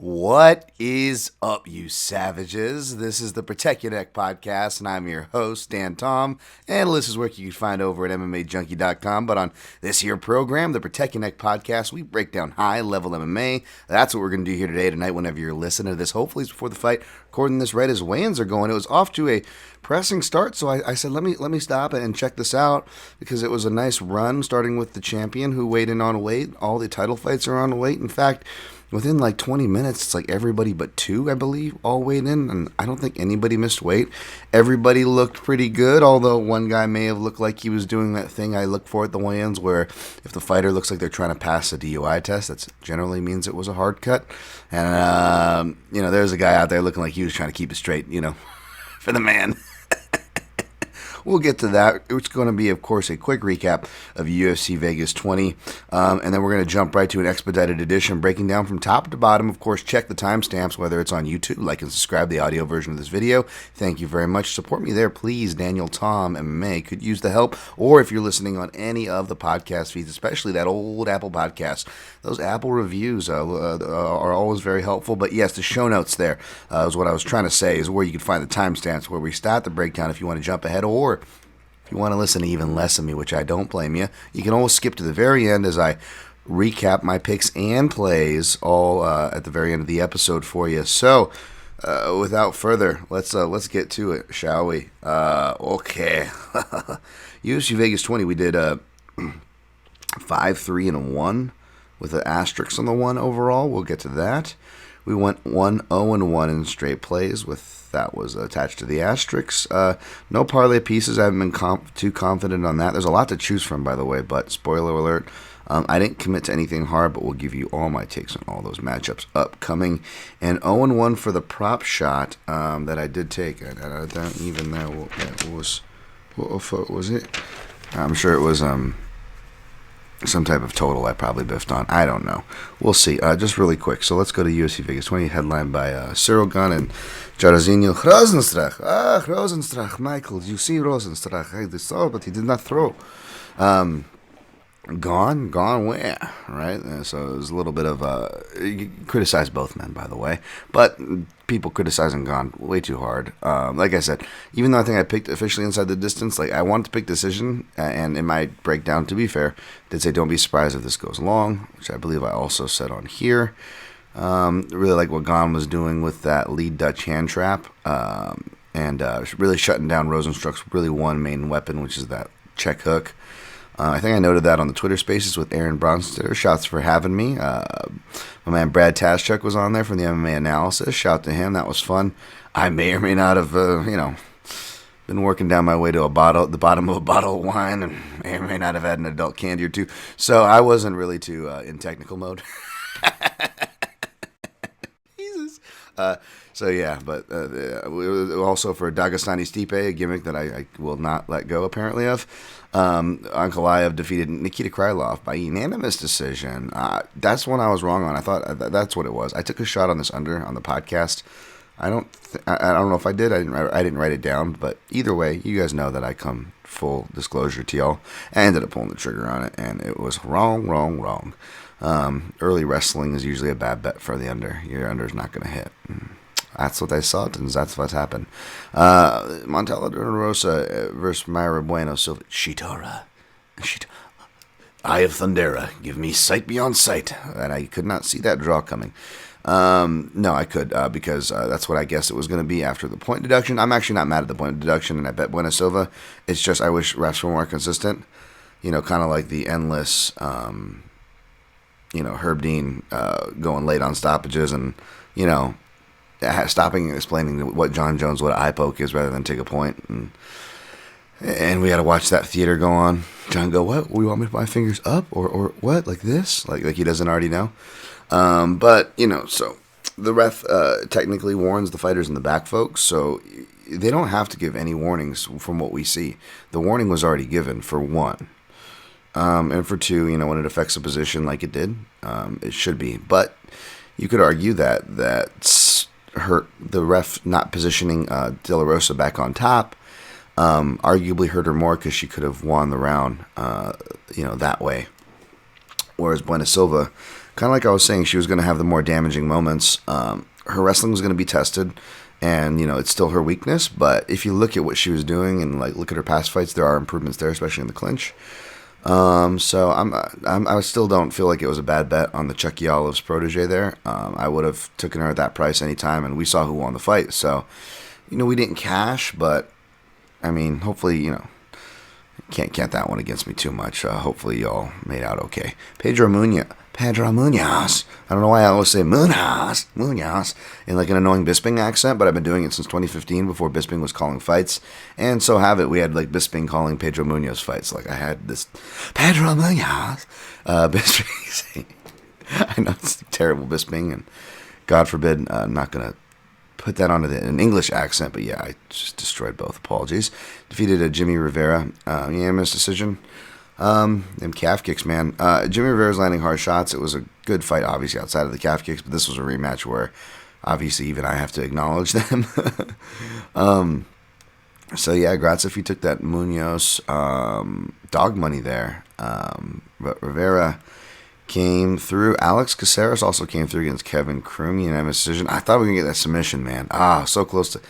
What is up, you savages? This is the Protect Your Neck podcast, and I'm your host, Dan Tom. And this is work you can find over at MMAJunkie.com. But on this here program, the Protect Your Neck podcast, we break down high-level MMA. That's what we're going to do here today, tonight, whenever you're listening to this. Hopefully it's before the fight. Recording this right as weigh-ins are going. It was off to a pressing start, so I said, let me stop and check this out, because it was a nice run, starting with the champion who weighed in on weight. All the title fights are on weight. In fact, within like 20 minutes, it's like everybody but two, I believe, all weighed in, and I don't think anybody missed weight. Everybody looked pretty good, although one guy may have looked like he was doing that thing I look for at the weigh-ins, where if the fighter looks like they're trying to pass a DUI test, that generally means it was a hard cut. And, there's a guy out there looking like he was trying to keep it straight, for the man. We'll get to that. It's going to be, of course, a quick recap of UFC Vegas 20, and then we're going to jump right to an expedited edition, breaking down from top to bottom. Of course, check the timestamps, whether it's on YouTube, like and subscribe to the audio version of this video. Thank you very much. Support me there, please. Daniel Tom MMA could use the help, or if you're listening on any of the podcast feeds, especially that old Apple podcast, those Apple reviews are always very helpful. But yes, the show notes there is what I was trying to say, is where you can find the timestamps where we start the breakdown if you want to jump ahead, or if you want to listen to even less of me, which I don't blame you, you can always skip to the very end as I recap my picks and plays all at the very end of the episode for you. So, without further, let's get to it, shall we? Okay. UFC Vegas 20, we did 5-3-1 with an asterisk on the 1 overall. We'll get to that. We went 1-0-1 in straight plays with that was attached to the asterisk. No parlay pieces. I haven't been too confident on that. There's a lot to choose from, by the way, but spoiler alert, I didn't commit to anything hard, but we'll give you all my takes on all those matchups upcoming. And 0-1 for the prop shot that I did take. I don't even know what was it? I'm sure it was some type of total I probably biffed on. I don't know. We'll see. Just really quick. So let's go to UFC Vegas 20, headlined by Cyril Gane and Jairzinho Rozenstruik. Rozenstruik, Michael. You see Rozenstruik. I saw, but he did not throw. Gone where, right? So it was a little bit of you criticize both men, by the way, but people criticizing Gone way too hard. Like I said, even though I think I picked officially inside the distance, like I wanted to pick decision, and in my breakdown, to be fair, did say don't be surprised if this goes long, which I believe I also said on here. Really like what Gone was doing with that lead Dutch hand trap, and really shutting down Rozenstruik's really one main weapon, which is that check hook. I think I noted that on the Twitter Spaces with Aaron Bronstetter. Shouts for having me. My man Brad Taschuk was on there from the MMA Analysis. Shout to him. That was fun. I may or may not have, been working down my way to the bottom of a bottle of wine, and may or may not have had an adult candy or two. So I wasn't really too in technical mode. Jesus. So yeah, but also for Dagestani Stipe, a gimmick that I will not let go apparently of. Ankalaev defeated Nikita Krylov by unanimous decision. That's one I was wrong on. I thought that's what it was. I took a shot on this under on the podcast. I don't know if I did. I didn't write it down. But either way, you guys know that I come full disclosure to y'all. I ended up pulling the trigger on it, and it was wrong. Early wrestling is usually a bad bet for the under. Your under is not going to hit. That's what I saw, and that's what happened. Montella de Rosa versus Mayra Bueno Silva. Shitara. Eye of Thundera. Give me sight beyond sight. And I could not see that draw coming. No, I could, because that's what I guessed it was going to be after the point deduction. I'm actually not mad at the point deduction, and I bet Bueno Silva. It's just I wish refs were more consistent. Kind of like the endless, Herb Dean going late on stoppages and, stopping and explaining what John Jones, what an eye poke is, rather than take a point. And we had to watch that theater go on. John go, what? We want me to put my fingers up? Or what? Like this? Like he doesn't already know? But, so the ref technically warns the fighters in the back, folks. So they don't have to give any warnings from what we see. The warning was already given, for one. And for two, when it affects a position like it did, it should be. But you could argue that's hurt the ref not positioning De La Rosa back on top. Arguably hurt her more because she could have won the round, that way. Whereas Bueno Silva kind of like I was saying, she was going to have the more damaging moments. Her wrestling was going to be tested, and it's still her weakness. But if you look at what she was doing and like look at her past fights, there are improvements there, especially in the clinch. So I still don't feel like it was a bad bet on the Chucky Olive's protege there. I would have taken her at that price anytime, and we saw who won the fight. So, we didn't cash, but I mean, hopefully, can't count that one against me too much. Hopefully y'all made out okay. Pedro Munoz. I don't know why I always say Munoz, in like an annoying Bisping accent, but I've been doing it since 2015 before Bisping was calling fights. And so have it. We had like Bisping calling Pedro Munoz fights. Like I had this Pedro Munoz. Bisping saying, I know it's terrible Bisping, and God forbid, I'm not going to put that onto an English accent, but yeah, I just destroyed both. Apologies. Defeated a Jimmy Rivera, unanimous decision. Them calf kicks, man. Jimmy Rivera's landing hard shots. It was a good fight, obviously, outside of the calf kicks, but this was a rematch where, obviously, even I have to acknowledge them. So, yeah, grats if you took that Munoz dog money there. But Rivera came through. Alex Caceres also came through against Kevin Croom, unanimous decision. I thought we were going to get that submission, man. So close to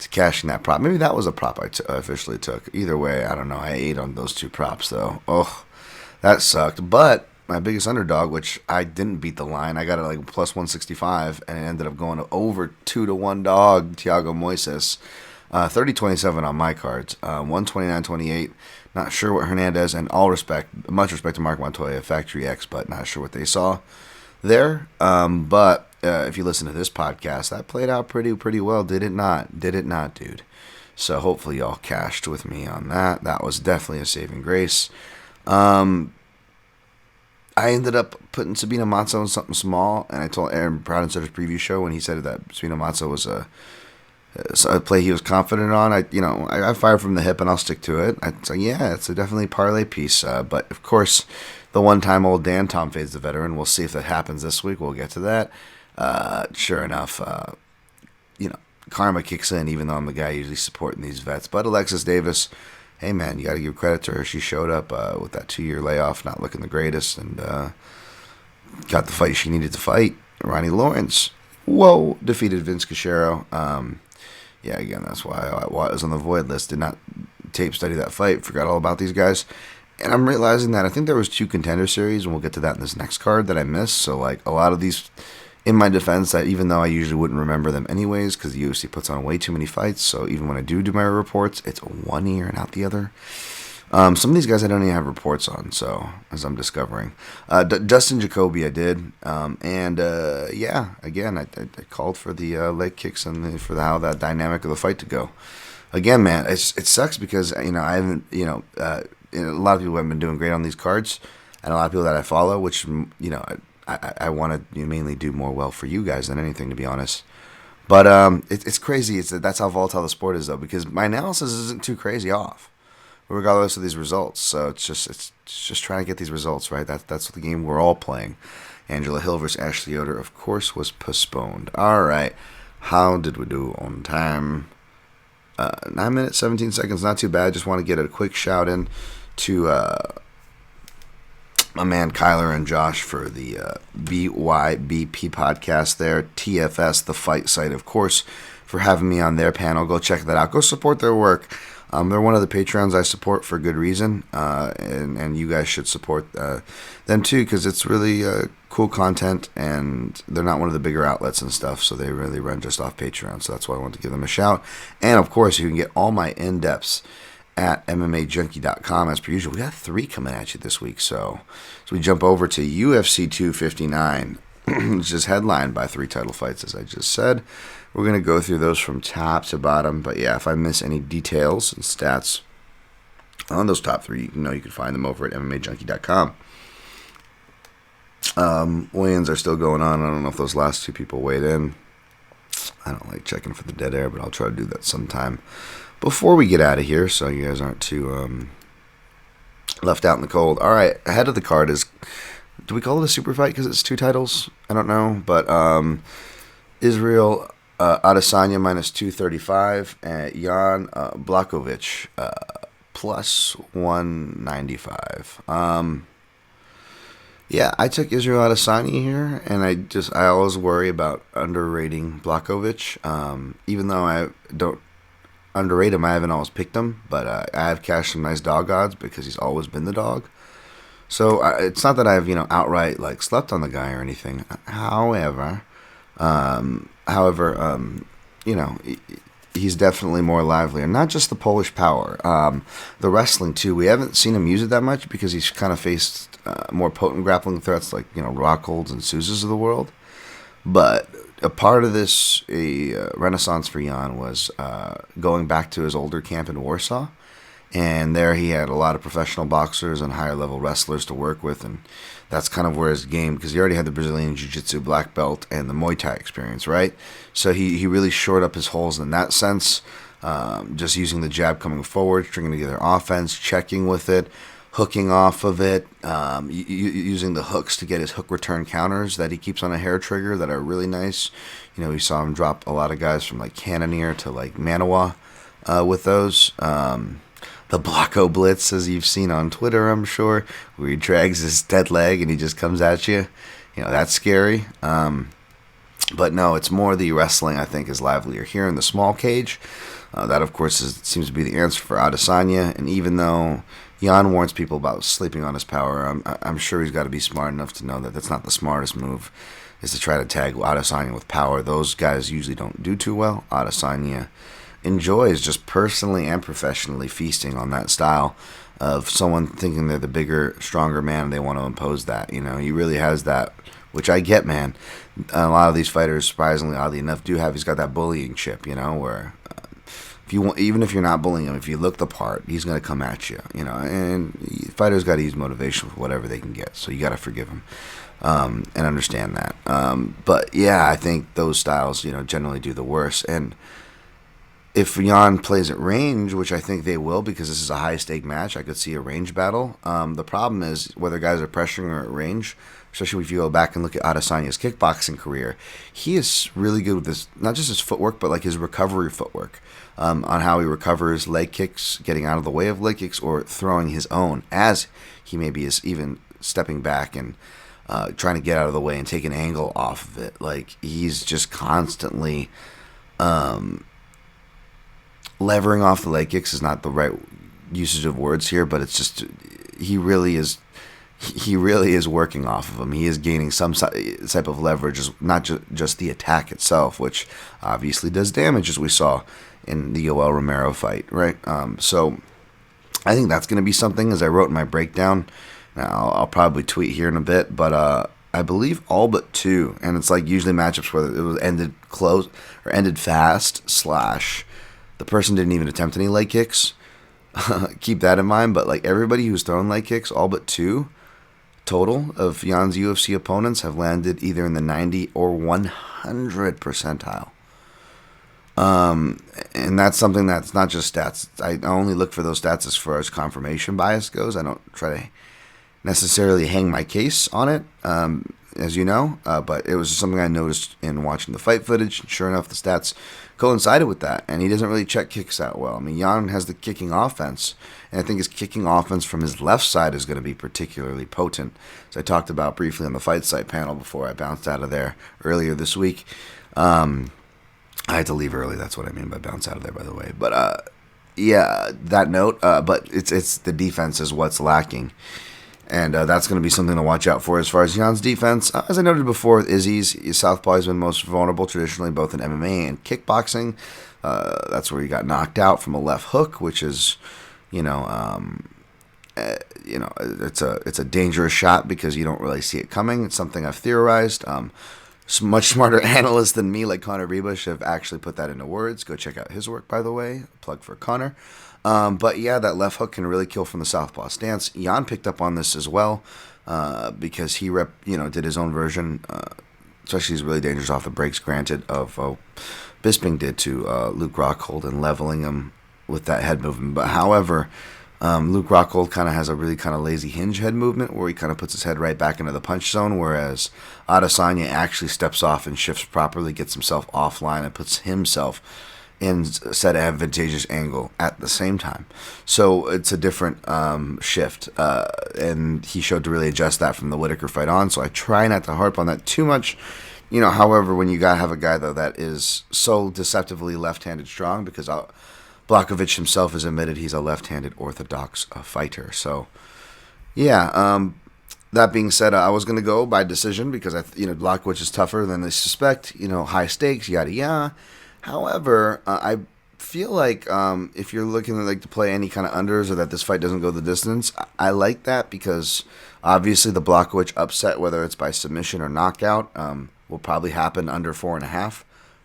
cashing that prop. Maybe that was a prop I officially took. Either way, I don't know. I ate on those two props, though. Oh, that sucked. But my biggest underdog, which I didn't beat the line, I got it like plus 165, and it ended up going to over 2-1 dog, Thiago Moises. 30-27 on my cards. 129-28. Not sure what Hernandez, and much respect to Mark Montoya, Factory X, but not sure what they saw there. But if you listen to this podcast, that played out pretty well, did it not? Did it not, dude? So hopefully y'all cashed with me on that. That was definitely a saving grace. I ended up putting Sabina Matzo in something small, and I told Aaron Proud in his preview show when he said that Sabina Matzo was a play he was confident on. I fire from the hip and I'll stick to it. It's a definitely parlay piece. But of course, the one-time old Dan Tom fades the veteran. We'll see if that happens this week. We'll get to that. Sure enough, karma kicks in, even though I'm the guy usually supporting these vets. But Alexis Davis, hey man, you got to give credit to her. She showed up with that 2-year layoff, not looking the greatest, and got the fight she needed to fight. Ronnie Lawrence, defeated Vince Cachero. Again, that's why I was on the void list. Did not tape study that fight. Forgot all about these guys. And I'm realizing that I think there was 2 contender series, and we'll get to that in this next card, that I missed. So, like, a lot of these, in my defense, that even though I usually wouldn't remember them anyways, because the UFC puts on way too many fights, so even when I do my reports, it's one ear and out the other. Some of these guys I don't even have reports on, so, as I'm discovering. Dustin Jacoby I did, again, I called for the leg kicks and for how that dynamic of the fight to go. Again, man, it sucks because, I haven't, a lot of people haven't been doing great on these cards, and a lot of people that I follow, which, I want to mainly do more well for you guys than anything, to be honest. But it's crazy. That's how volatile the sport is, though, because my analysis isn't too crazy off, regardless of these results. So it's just trying to get these results right. That's the game we're all playing. Angela Hill versus Ashley Yoder, of course, was postponed. All right, how did we do on time? 9 minutes, 17 seconds, not too bad. Just want to get a quick shout in to my man Kyler and Josh for the BYBP podcast there. TFS, the fight site, of course, for having me on their panel. Go check that out. Go support their work. They're one of the Patreons I support for good reason, and you guys should support them too, because it's really cool content, and they're not one of the bigger outlets and stuff, so they really run just off Patreon, so that's why I want to give them a shout. And of course, you can get all my in-depths at MMAJunkie.com as per usual. We got 3 coming at you this week, so we jump over to UFC 259, which is headlined by 3 title fights, as I just said. We're going to go through those from top to bottom, but yeah, if I miss any details and stats on those top 3, you can find them over at MMAJunkie.com. Weigh-ins are still going on. I don't know if those last 2 people weighed in. I don't like checking for the dead air, but I'll try to do that sometime before we get out of here, so you guys aren't too left out in the cold. All right, ahead of the card is, do we call it a super fight because it's 2 titles? I don't know, but Israel Adesanya minus 235 and Jan Blachowicz plus 195. Yeah, I took Israel Adesanya here, and I always worry about underrating Blachowicz. Even though I don't underrate him, I haven't always picked him, but I have cashed some nice dog odds because he's always been the dog. So it's not that I've outright like slept on the guy or anything. However, you know, he's definitely more lively, and not just the Polish power, the wrestling too. We haven't seen him use it that much because he's kind of faced more potent grappling threats like Rockholds and Souzas of the world. But a part of this renaissance for Jan was going back to his older camp in Warsaw. And there he had a lot of professional boxers and higher level wrestlers to work with. And that's kind of where his game, because he already had the Brazilian Jiu-Jitsu black belt and the Muay Thai experience, right? So he really shored up his holes in that sense, just using the jab coming forward, stringing together offense, checking with it, hooking off of it, using the hooks to get his hook return counters that he keeps on a hair trigger that are really nice. We saw him drop a lot of guys from like Cannonier to like Manawa with those. The Blocko Blitz, as you've seen on Twitter, I'm sure, where he drags his dead leg and he just comes at you. That's scary. But no, it's more the wrestling, I think, is livelier here in the small cage. That, of course, seems to be the answer for Adesanya. And even though Jan warns people about sleeping on his power, I'm sure he's got to be smart enough to know that that's not the smartest move, is to try to tag Adesanya with power. Those guys usually don't do too well. Adesanya enjoys just personally and professionally feasting on that style of someone thinking they're the bigger, stronger man, and they want to impose that. He really has that, which I get, man. A lot of these fighters, surprisingly, oddly enough, he's got that bullying chip, where if you want, even if you're not bullying him, if you look the part, he's going to come at you, and fighters got to use motivation for whatever they can get, so you got to forgive him. And understand that. But yeah, I think those styles, generally do the worst. And if Jan plays at range, which I think they will because this is a high-stake match, I could see a range battle. The problem is whether guys are pressuring or at range, especially if you go back and look at Adesanya's kickboxing career, he is really good with this, not just his footwork, but like his recovery footwork, on how he recovers leg kicks, getting out of the way of leg kicks, or throwing his own, as he maybe is even stepping back and trying to get out of the way and take an angle off of it. Like, he's just constantly levering off the leg kicks is not the right usage of words here, but it's just he really is working off of them. He is gaining some type of leverage, not just the attack itself, which obviously does damage, as we saw in the Yoel Romero fight, right? So I think that's going to be something, as I wrote in my breakdown. Now, I'll probably tweet here in a bit, but I believe all but two, and it's like usually matchups where it was ended close or ended fast / the person didn't even attempt any leg kicks. Keep that in mind. But like everybody who's thrown leg kicks, all but two total of Jan's UFC opponents have landed either in the 90 or 100 percentile. And that's something that's not just stats. I only look for those stats as far as confirmation bias goes. I don't try to necessarily hang my case on it, as you know, but it was something I noticed in watching the fight footage. Sure enough, the stats coincided with that, and he doesn't really check kicks out well. I mean, Jan has the kicking offense, and I think his kicking offense from his left side is going to be particularly potent, as I talked about briefly on the Fight Site panel before I bounced out of there earlier this week. I had to leave early, that's what I mean by bounce out of there, by the way. But yeah, that note, but it's the defense is what's lacking. And that's going to be something to watch out for as far as Jan's defense. As I noted before, with Izzy's southpaw has been most vulnerable traditionally, both in MMA and kickboxing. That's where he got knocked out from a left hook, which is, it's a dangerous shot because you don't really see it coming. It's something I've theorized. Much smarter analysts than me, like Connor Rebush, have actually put that into words. Go check out his work, by the way. Plug for Connor. But yeah, that left hook can really kill from the southpaw stance. Jan picked up on this as well, because he did his own version. Especially he's really dangerous off the breaks, granted, of Bisping did to Luke Rockhold and leveling him with that head movement. But however, Luke Rockhold kind of has a really kind of lazy hinge head movement where he kind of puts his head right back into the punch zone, whereas Adesanya actually steps off and shifts properly, gets himself offline, and puts himself in said advantageous angle at the same time. So it's a different shift, and he showed to really adjust that from the Whitaker fight on. So I try not to harp on that too much. However, when you gotta have a guy though that is so deceptively left-handed strong, because Blachowicz himself has admitted he's a left-handed orthodox fighter. So yeah. That being said, I was gonna go by decision because Blachowicz is tougher than they suspect. High stakes, yada yada. However, I feel like if you're looking to play any kind of unders or that this fight doesn't go the distance, I like that because obviously the Blachowicz upset, whether it's by submission or knockout, will probably happen under 4.5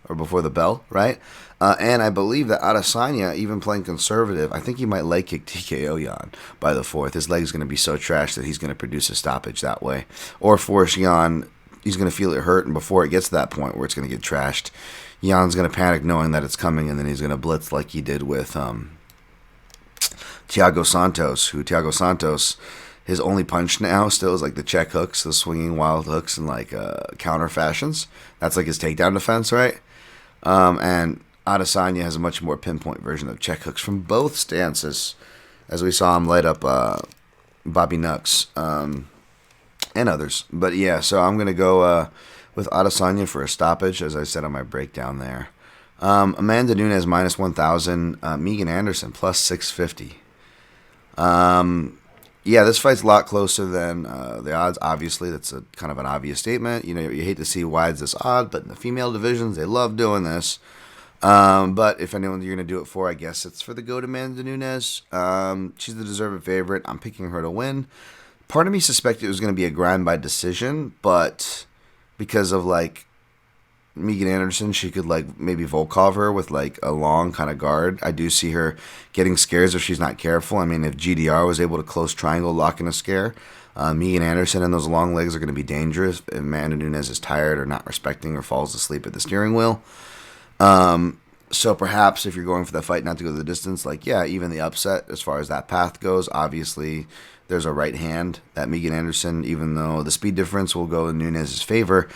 or before the bell, right? And I believe that Adesanya, even playing conservative, I think he might leg kick TKO Jan by the 4th. His leg's going to be so trash that he's going to produce a stoppage that way. Or force Jan, he's going to feel it hurt, and before it gets to that point where it's going to get trashed, Jan's going to panic knowing that it's coming, and then he's going to blitz like he did with Thiago Santos, his only punch now still is the check hooks, the swinging wild hooks, and counter fashions. That's his takedown defense, right? And Adesanya has a much more pinpoint version of check hooks from both stances, as we saw him light up Bobby Nux and others. But yeah, so I'm going to go with Adesanya for a stoppage, as I said on my breakdown there. Amanda Nunes minus 1,000, Megan Anderson plus 650. Yeah, this fight's a lot closer than the odds. Obviously, that's a kind of an obvious statement. You hate to see why it's this odd, but in the female divisions, they love doing this. But if anyone you're going to do it for, I guess it's for the GOAT Amanda Nunes. She's the deserved favorite. I'm picking her to win. Part of me suspected it was going to be a grind by decision, but because of Megan Anderson, she could maybe Volkov her with a long kind of guard. I do see her getting scares if she's not careful. I mean, if GDR was able to close triangle lock in a scare, Megan Anderson and those long legs are going to be dangerous if Amanda Nunes is tired or not respecting or falls asleep at the steering wheel. So perhaps if you're going for the fight not to go the distance, even the upset as far as that path goes, obviously there's a right hand that Megan Anderson, even though the speed difference will go in Nunes' favor.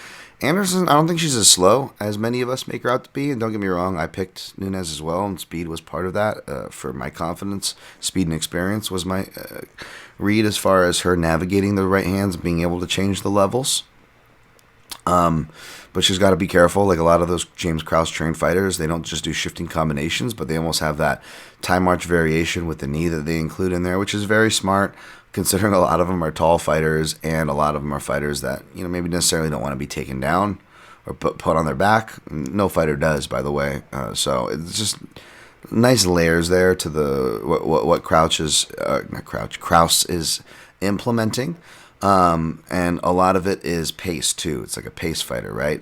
Anderson, I don't think she's as slow as many of us make her out to be, and don't get me wrong, I picked Nunes as well, and speed was part of that for my confidence. Speed and experience was my read as far as her navigating the right hands and being able to change the levels. But she's got to be careful. A lot of those James Krause trained fighters, they don't just do shifting combinations, but they almost have that time march variation with the knee that they include in there, which is very smart, considering a lot of them are tall fighters and a lot of them are fighters that maybe necessarily don't want to be taken down or put on their back. No fighter does, by the way. So it's just nice layers there to the what Krause is implementing. And a lot of it is pace too. It's a pace fighter, right?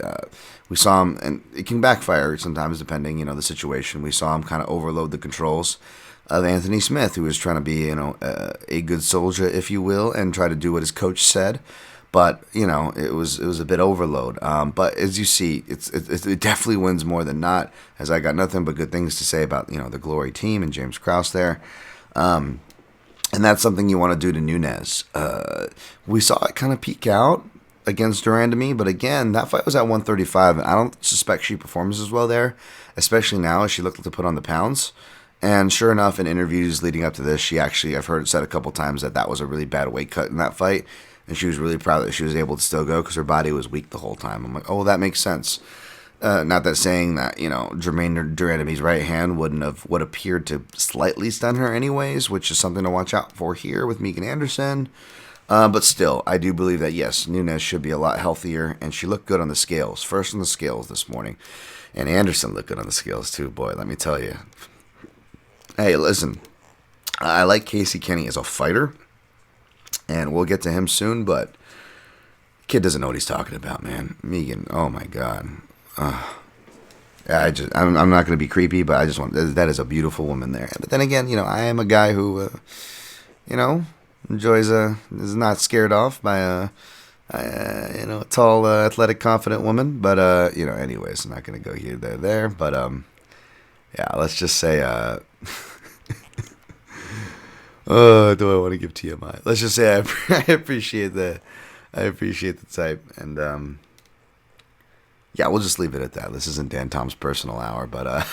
We saw him, and it can backfire sometimes depending, the situation. We saw him kind of overload the controls of Anthony Smith, who was trying to be, a good soldier, if you will, and try to do what his coach said. But it was a bit overload. But as you see, it definitely wins more than not. As I got nothing but good things to say about the Glory team and James Krause there. And that's something you want to do to Nunes. We saw it kind of peak out against Durandamy, but again, that fight was at 135, and I don't suspect she performs as well there, especially now as she looked to put on the pounds. And sure enough, in interviews leading up to this, she actually, I've heard it said a couple times that was a really bad weight cut in that fight, and she was really proud that she was able to still go because her body was weak the whole time. I'm like, oh, well, that makes sense. Not that saying that, Jermaine Durandamy's right hand would appear to slightly stun her anyways, which is something to watch out for here with Megan Anderson. But still, I do believe that, yes, Nunes should be a lot healthier, and she looked good on the scales. First on the scales this morning. And Anderson looked good on the scales too, boy, let me tell you. Hey, listen, I like Casey Kenny as a fighter, and we'll get to him soon, but the kid doesn't know what he's talking about, man. Megan, oh my God. I'm not going to be creepy, but I just want, that is a beautiful woman there. But then again, I am a guy who, enjoys is not scared off by a tall, athletic, confident woman. But, anyways, I'm not going to go here, there. But, yeah, let's just say, oh, do I want to give TMI? Let's just say I appreciate the type, and, yeah, we'll just leave it at that. This isn't Dan Tom's personal hour, but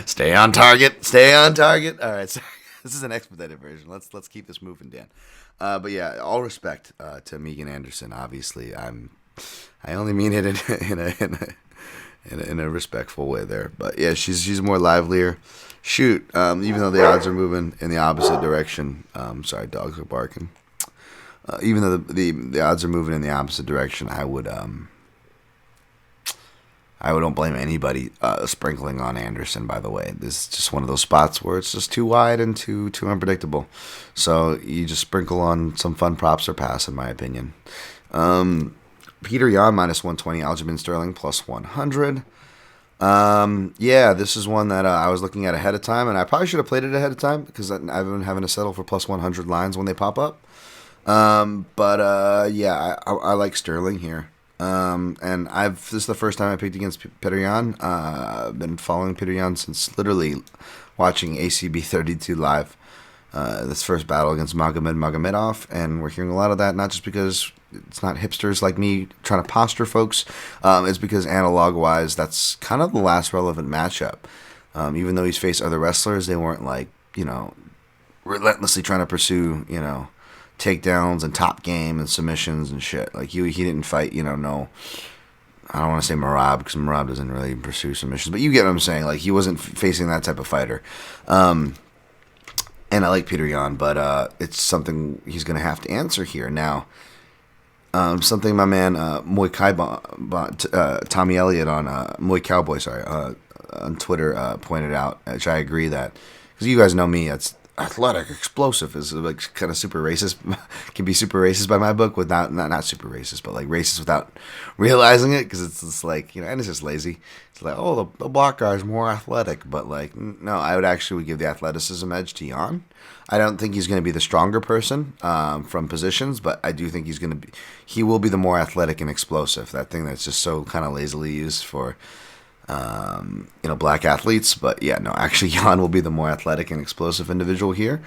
Stay on target. Stay on target. All right, so this is an expedited version. Let's keep this moving, Dan. But yeah, all respect to Megan Anderson. Obviously, I only mean it in a respectful way there. But yeah, she's more livelier. Shoot, even though the odds are moving in the opposite direction. Sorry, dogs are barking. Even though the odds are moving in the opposite direction, I don't blame anybody sprinkling on Anderson, by the way. This is just one of those spots where it's just too wide and too unpredictable. So you just sprinkle on some fun props or pass, in my opinion. Peter Yan minus 120, Aljamain Sterling plus 100. Yeah, this is one that I was looking at ahead of time, and I probably should have played it ahead of time because I've been having to settle for plus 100 lines when they pop up. Yeah, I like Sterling here. And this is the first time I picked against Peter Yan. I've been following Peter Yan since literally watching ACB 32 live. This first battle against Magomedov, and we're hearing a lot of that, not just because it's not hipsters like me trying to posture folks, it's because analog-wise, that's kind of the last relevant matchup. Even though he's faced other wrestlers, they weren't relentlessly trying to pursue, takedowns and top game and submissions and shit. Like he didn't fight, no. I don't want to say Merab because Merab doesn't really pursue submissions, but you get what I'm saying. Like he wasn't facing that type of fighter. And I like Peter Yan, but it's something he's going to have to answer here now. Something my man Muay Tommy Elliott on Muay Cowboy, on Twitter pointed out, which I agree that because you guys know me, it's athletic, explosive is like kind of super racist. Can be super racist by my book without not super racist, but like racist without realizing it because it's just like and it's just lazy. It's like the black guy's more athletic, but like no, I would actually give the athleticism edge to Yan. I don't think he's going to be the stronger person from positions, but I do think he will be the more athletic and explosive. That thing that's just so kind of lazily used for black athletes. But yeah, no, actually Yan will be the more athletic and explosive individual here.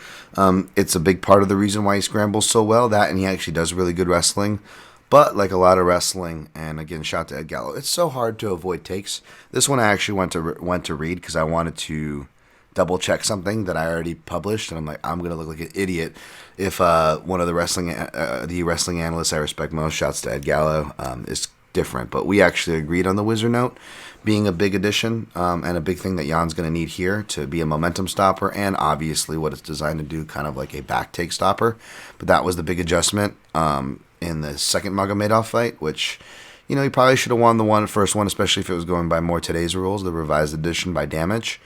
It's a big part of the reason why he scrambles so well, that and he actually does really good wrestling. But like a lot of wrestling, and again, shout out to Ed Gallo, it's so hard to avoid takes. This one I actually went to read because I wanted to double check something that I already published, and I'm like, I'm gonna look like an idiot if one of the wrestling analysts I respect most, shouts to Ed Gallo, is different. But we actually agreed on the Wizard Note being a big addition and a big thing that Jan's going to need here to be a momentum stopper, and obviously what it's designed to do, kind of like a back take stopper. But that was the big adjustment in the second Magomedov fight, which he probably should have won the first one, especially if it was going by more today's rules, the revised edition by damage.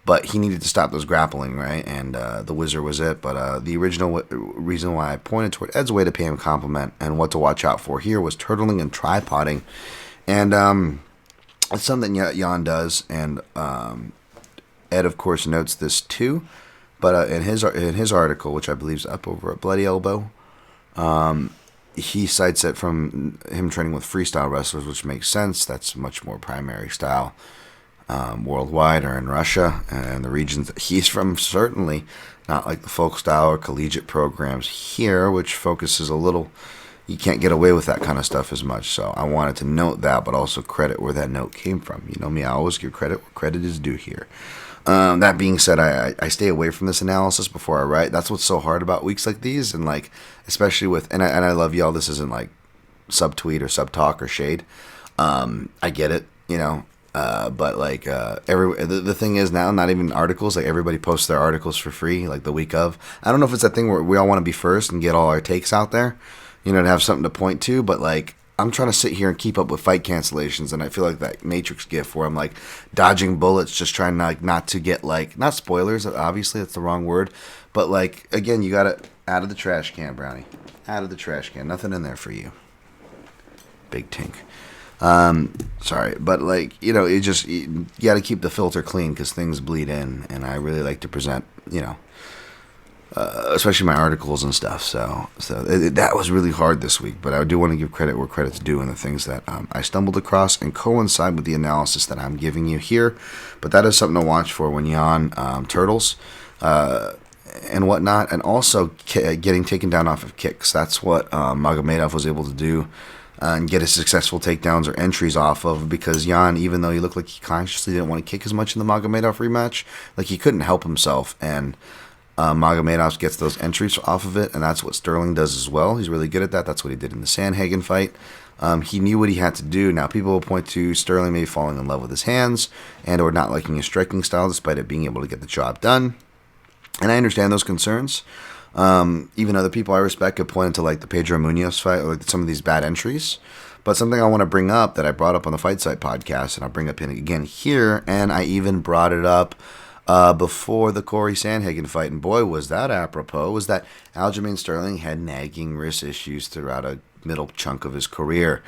But he needed to stop those grappling, right? And the Wizard was it. But the original reason why I pointed toward Ed's way to pay him a compliment and what to watch out for here was turtling and tripoding. And it's something Yan does. And Ed, of course, notes this too. But in his article, which I believe is up over at Bloody Elbow, he cites it from him training with freestyle wrestlers, which makes sense. That's much more primary style. Worldwide or in Russia and the regions that he's from, certainly not like the folk style or collegiate programs here, which focuses a little, you can't get away with that kind of stuff as much. So I wanted to note that, but also credit where that note came from. You know me, I always give credit where credit is due here. That being said, I stay away from this analysis before I write. That's what's so hard about weeks like these, and like especially with and I love y'all. This isn't like subtweet or sub talk or shade. I get it, but like the thing is now, not even articles, like everybody posts their articles for free like the week of. I don't know if it's that thing where we all want to be first and get all our takes out there, to have something to point to, but like I'm trying to sit here and keep up with fight cancellations, and I feel like that Matrix gif where I'm like dodging bullets, just trying to not to get not spoilers, obviously that's the wrong word, but like again, you got it out of the trash can, Brownie, out of the trash can, nothing in there for you, big tink. Sorry, but you got to keep the filter clean because things bleed in, and I really like to present, especially my articles and stuff. So that was really hard this week, but I do want to give credit where credit's due in the things that I stumbled across and coincide with the analysis that I'm giving you here. But that is something to watch for when Yan turtles and whatnot, and also getting taken down off of kicks. That's what Magomedov was able to do. and get his successful takedowns or entries off of, because Jan, even though he looked like he consciously didn't want to kick as much in the Magomedov rematch, like he couldn't help himself, and Magomedov gets those entries off of it, and that's what Sterling does as well. He's really good at that. That's what he did in the Sandhagen fight. He knew what he had to do. Now, people will point to Sterling maybe falling in love with his hands and or not liking his striking style despite it being able to get the job done. And I understand those concerns. Even other people I respect could point to like the Pedro Munoz fight or like some of these bad entries. But something I want to bring up that I brought up on the Fight Site podcast, and I'll bring up again here, and I even brought it up before the Corey Sandhagen fight, and boy, was that apropos, was that Aljamain Sterling had nagging wrist issues throughout a middle chunk of his career,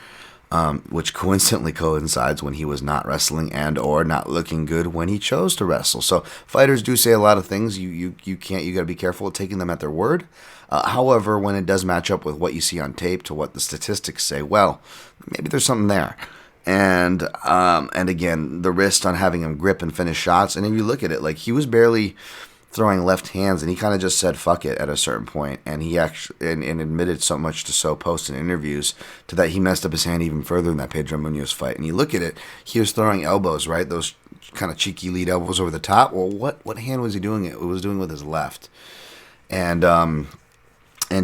which coincidentally coincides when he was not wrestling and or not looking good when he chose to wrestle. So fighters do say a lot of things. You got to be careful of taking them at their word. However, when it does match up with what you see on tape to what the statistics say, well, maybe there's something there. And again, the wrist on having him grip and finish shots. And if you look at it, like he was barely throwing left hands, and he kind of just said "fuck it" at a certain point, and he actually and admitted so much to so post in interviews to that he messed up his hand even further in that Pedro Munoz fight. And you look at it, he was throwing elbows, right? Those kind of cheeky lead elbows over the top. Well, what hand was he doing it? It was doing with his left, and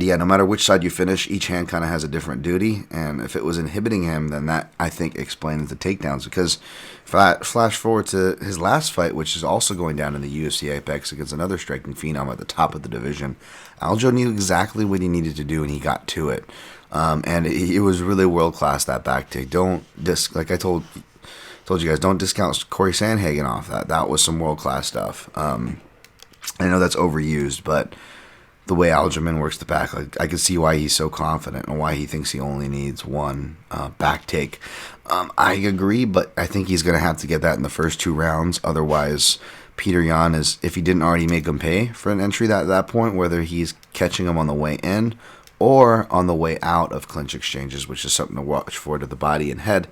yeah, no matter which side you finish, each hand kind of has a different duty. And if it was inhibiting him, then that, I think, explains the takedowns. Because flash forward to his last fight, which is also going down in the UFC Apex against another striking phenom at the top of the division, Aljo knew exactly what he needed to do, and he got to it. And it was really world-class, that back take. Like I told you guys, don't discount Corey Sandhagen off that. That was some world-class stuff. I know that's overused, but the way Aljamain works the back, like, I can see why he's so confident and why he thinks he only needs one back take. I agree, but I think he's going to have to get that in the first 2 rounds. Otherwise, Peter Yan is, if he didn't already make him pay for an entry at that point, whether he's catching him on the way in or on the way out of clinch exchanges, which is something to watch for to the body and head.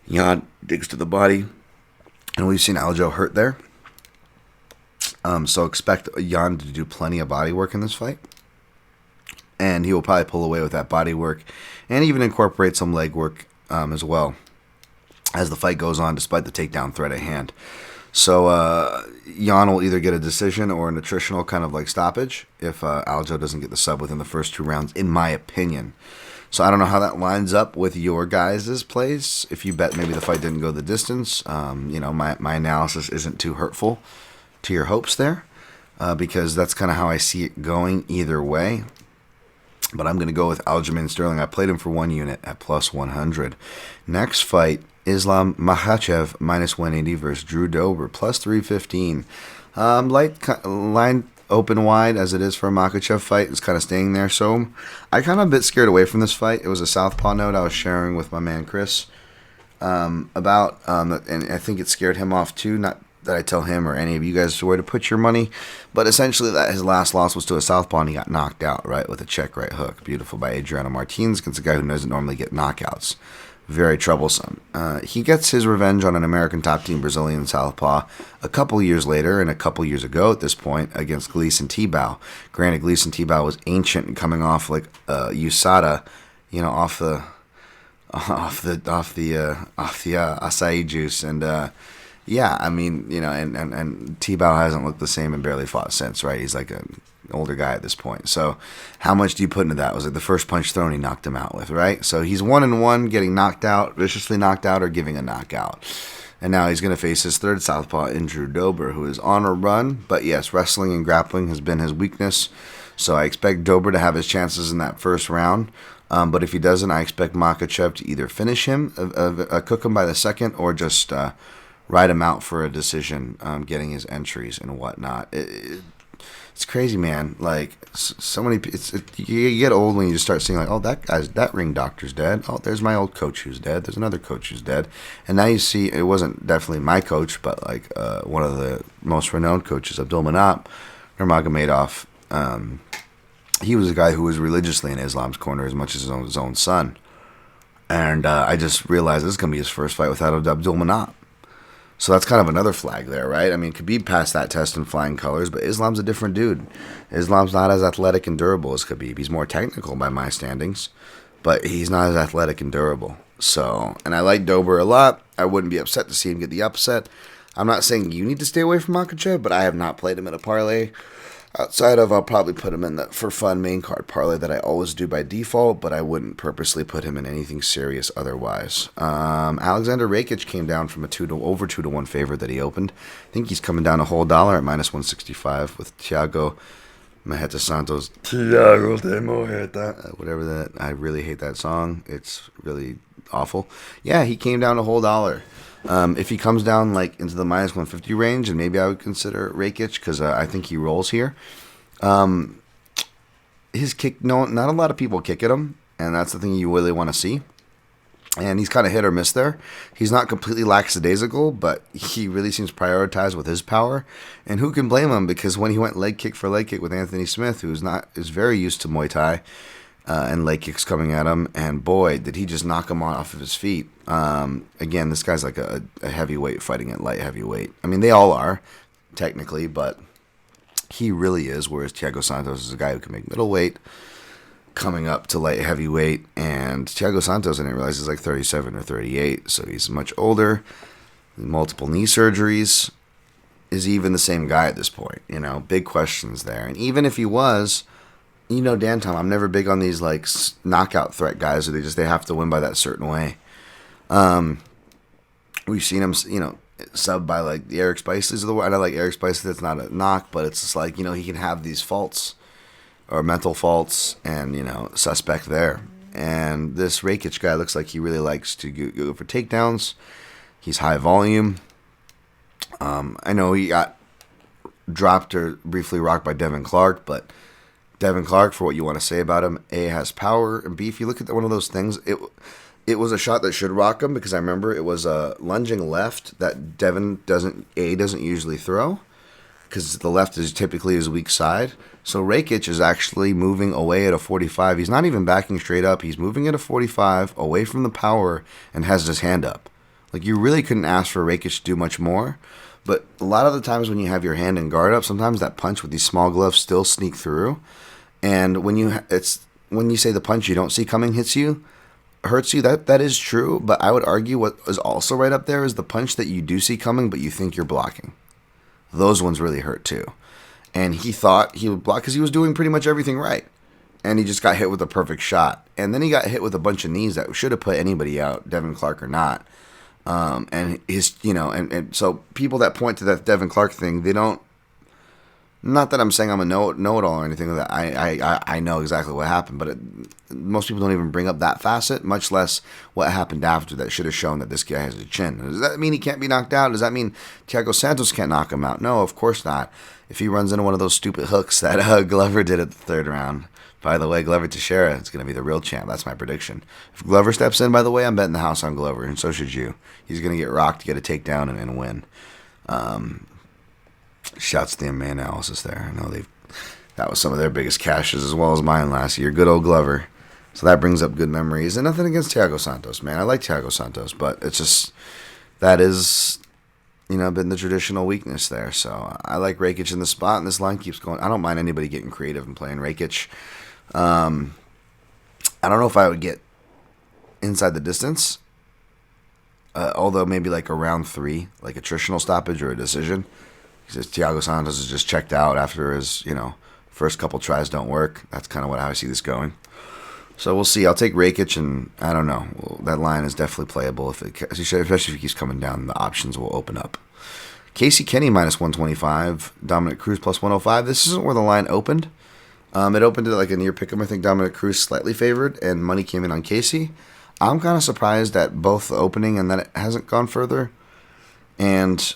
Yan digs to the body, and we've seen Aljo hurt there. So expect Jan to do plenty of body work in this fight. And he will probably pull away with that body work and even incorporate some leg work as well as the fight goes on, despite the takedown threat at hand. So Jan will either get a decision or a nutritional kind of like stoppage if Aljo doesn't get the sub within the first 2 rounds, in my opinion. So I don't know how that lines up with your guys' plays. If you bet maybe the fight didn't go the distance, my analysis isn't too hurtful to your hopes there, because that's kind of how I see it going either way. But I'm going to go with Aljamain Sterling. I played him for 1 unit at plus 100. Next fight, Islam Makhachev minus 180 versus Drew Dober plus 315. Line open wide as it is for a Makhachev fight. It's kind of staying there. So I kind of a bit scared away from this fight. It was a southpaw note I was sharing with my man Chris about, and I think it scared him off too. Not that I tell him or any of you guys where to put your money, but essentially that his last loss was to a southpaw and he got knocked out, right, with a check right hook. Beautiful by Adriano Martins against a guy who doesn't normally get knockouts. Very troublesome. He gets his revenge on an American top team Brazilian southpaw a couple years later, and a couple years ago at this point, against Gleison Tebow. Granted, Gleison Tebow was ancient and coming off like USADA, off the acai juice, and yeah, I mean, and Tebow hasn't looked the same and barely fought since, right? He's like an older guy at this point. So how much do you put into that? Was it the first punch thrown he knocked him out with, right? So he's 1-1, getting knocked out, viciously knocked out, or giving a knockout. And now he's going to face his third southpaw in Drew Dober, who is on a run. But yes, wrestling and grappling has been his weakness. So I expect Dober to have his chances in that first round. But if he doesn't, I expect Makhachev to either finish him, cook him by the second, or just ride him out for a decision, getting his entries and whatnot. It's crazy, man. Like, so many. You get old when you just start seeing like, oh, that ring doctor's dead. Oh, there's my old coach who's dead. There's another coach who's dead. And now you see, it wasn't definitely my coach, but like one of the most renowned coaches, Abdul Manap Nurmagomedov. He was a guy who was religiously in Islam's corner as much as his own son. And I just realized this is going to be his first fight without Abdul Manap. So that's kind of another flag there, right? I mean, Khabib passed that test in flying colors, but Islam's a different dude. Islam's not as athletic and durable as Khabib. He's more technical by my standings. but he's not as athletic and durable. So, and I like Dober a lot. I wouldn't be upset to see him get the upset. I'm not saying you need to stay away from Makhachev, but I have not played him in a parlay. Outside of, I'll probably put him in the for fun main card parlay that I always do by default, but I wouldn't purposely put him in anything serious otherwise. Alexander Rakic came down from a over 2-1 favorite that he opened. I think he's coming down a whole dollar at minus 165 with Thiago Maheta Santos. Thiago de Moheta. Whatever that. I really hate that song. It's really awful. Yeah, he came down a whole dollar. If he comes down like into the minus 150 range, and maybe I would consider Rakic because I think he rolls here. His kick, not a lot of people kick at him, and that's the thing you really want to see. And he's kind of hit or miss there. He's not completely lackadaisical, but he really seems prioritized with his power. And who can blame him? Because when he went leg kick for leg kick with Anthony Smith, who is very used to Muay Thai. And leg kicks coming at him, and boy, did he just knock him off of his feet. Again, this guy's like a heavyweight fighting at light heavyweight. I mean, they all are, technically, but he really is, whereas Thiago Santos is a guy who can make middleweight, coming up to light heavyweight, and Thiago Santos, I didn't realize, is like 37 or 38, so he's much older, multiple knee surgeries, is he even the same guy at this point? Big questions there. And even if he was... Dan Tom, I'm never big on these like knockout threat guys who they have to win by that certain way. We've seen him, sub by like the Eric Spiceleys of the world. I like Eric Spicely. That's not a knock, but it's just like he can have these faults or mental faults, and suspect there. And this Rakic guy looks like he really likes to go for takedowns. He's high volume. I know he got dropped or briefly rocked by Devin Clark, but Devin Clark, for what you want to say about him, A, has power, and B, if you look at one of those things, it was a shot that should rock him, because I remember it was a lunging left that Devin doesn't usually throw, because the left is typically his weak side. So Rakic is actually moving away at a 45. He's not even backing straight up. He's moving at a 45, away from the power, and has his hand up. Like, you really couldn't ask for Rakic to do much more. But a lot of the times when you have your hand and guard up, sometimes that punch with these small gloves still sneak through. And when you say the punch you don't see coming hurts you, that is true. But I would argue what is also right up there is the punch that you do see coming, but you think you're blocking. Those ones really hurt too. And he thought he would block because he was doing pretty much everything right. And he just got hit with a perfect shot. And then he got hit with a bunch of knees that should have put anybody out, Devin Clark or not. And so people that point to that Devin Clark thing, they don't. Not that I'm saying I'm a know-it-all or anything like that. I know exactly what happened, but most people don't even bring up that facet, much less what happened after that should have shown that this guy has a chin. Does that mean he can't be knocked out? Does that mean Thiago Santos can't knock him out? No, of course not. If he runs into one of those stupid hooks that Glover did at the third round. By the way, Glover Teixeira is going to be the real champ. That's my prediction. If Glover steps in, by the way, I'm betting the house on Glover, and so should you. He's going to get rocked, get a takedown, and win. Shouts to the MMA analysis there. I know that was some of their biggest cashes as well as mine last year. Good old Glover. So that brings up good memories. And nothing against Thiago Santos, man. I like Thiago Santos, but it's just that is, been the traditional weakness there. So I like Rakic in the spot, and this line keeps going. I don't mind anybody getting creative and playing Rakic. I don't know if I would get inside the distance, although maybe like around 3, like attritional stoppage or a decision. Thiago Santos is just checked out after his, first couple tries don't work. That's kind of how I see this going. So we'll see. I'll take Rakic, and I don't know. That line is definitely playable, especially if he keeps coming down. The options will open up. Casey Kenny minus 125. Dominic Cruz plus 105. This isn't where the line opened. It opened at like a near pick'em. I think Dominic Cruz slightly favored, and money came in on Casey. I'm kind of surprised at both the opening and that it hasn't gone further. And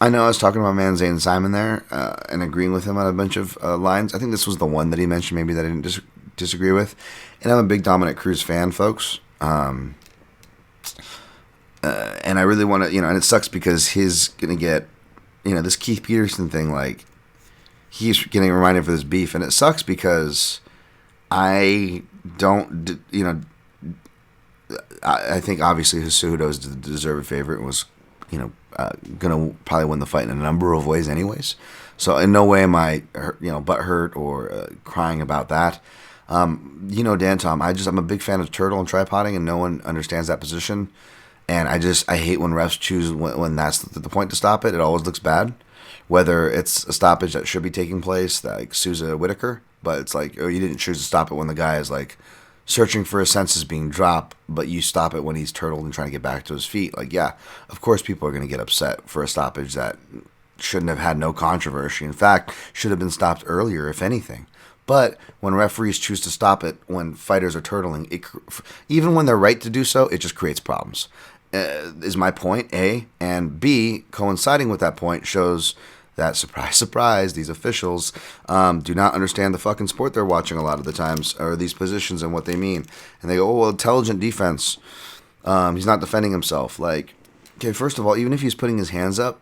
I know I was talking to my man Zane Simon there and agreeing with him on a bunch of lines. I think this was the one that he mentioned maybe that I didn't disagree with. And I'm a big Dominic Cruz fan, folks. And I really want to, and it sucks because he's going to get, this Keith Peterson thing, like, he's getting reminded for this beef. And it sucks because I don't, I think obviously Cejudo is the deserved favorite and was, going to probably win the fight in a number of ways anyways. So in no way am I, butthurt or crying about that. Dan Tom, I'm a big fan of turtle and tripoding, and no one understands that position. And I hate when refs choose when that's the point to stop it. It always looks bad. Whether it's a stoppage that should be taking place, like Sousa Whitaker, but it's like, oh, you didn't choose to stop it when the guy is like searching for his senses being dropped, but you stop it when he's turtled and trying to get back to his feet. Like, yeah, of course people are going to get upset for a stoppage that shouldn't have had no controversy. In fact, should have been stopped earlier, if anything. But when referees choose to stop it when fighters are turtling, even when they're right to do so, it just creates problems. Is my point, A. And B, coinciding with that point, shows that, surprise, surprise, these officials do not understand the fucking sport they're watching a lot of the times, or these positions and what they mean. And they go, oh, well, intelligent defense. He's not defending himself. Like, okay, first of all, even if he's putting his hands up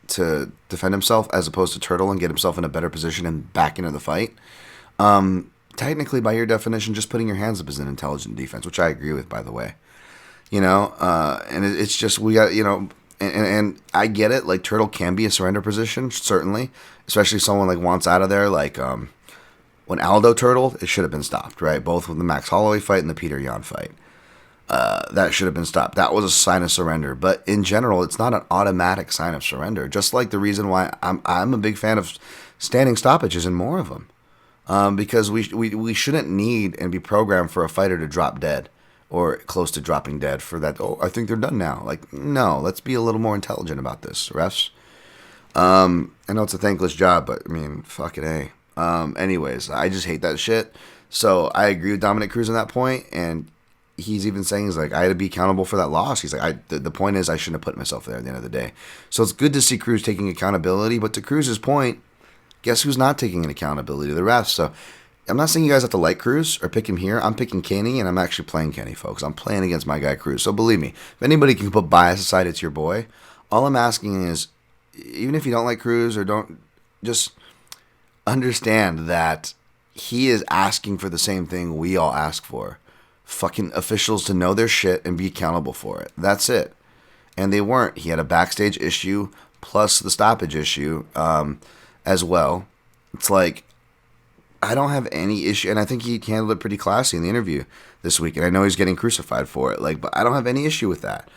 to defend himself as opposed to turtle and get himself in a better position and back into the fight, technically, by your definition, just putting your hands up is an intelligent defense, which I agree with, by the way. And it's just, we got, and I get it. Like, turtle can be a surrender position, certainly, especially if someone like wants out of there. Like, when Aldo turtled, it should have been stopped, right? Both with the Max Holloway fight and the Peter Yan fight. That should have been stopped. That was a sign of surrender. But in general, it's not an automatic sign of surrender. Just like the reason why I'm a big fan of standing stoppages and more of them. Because we shouldn't need and be programmed for a fighter to drop dead or close to dropping dead for that. Oh, I think they're done now. Like, no, let's be a little more intelligent about this, refs. I know it's a thankless job, but I mean, fuck it, eh? Anyways, I just hate that shit. So I agree with Dominic Cruz on that point, and he's even saying, he's like, I had to be accountable for that loss. He's like, the point is I shouldn't have put myself there at the end of the day. So it's good to see Cruz taking accountability, but to Cruz's point, guess who's not taking an accountability? The refs. So I'm not saying you guys have to like Cruz or pick him here. I'm picking Kenny, and I'm actually playing Kenny, folks. I'm playing against my guy Cruz. So believe me, if anybody can put bias aside, it's your boy. All I'm asking is, even if you don't like Cruz or don't, just understand that he is asking for the same thing we all ask for. Fucking officials to know their shit and be accountable for it. That's it. And they weren't. He had a backstage issue plus the stoppage issue as well. It's like, I don't have any issue, and I think he handled it pretty classy in the interview this week, and I know he's getting crucified for it, like, but I don't have any issue with that.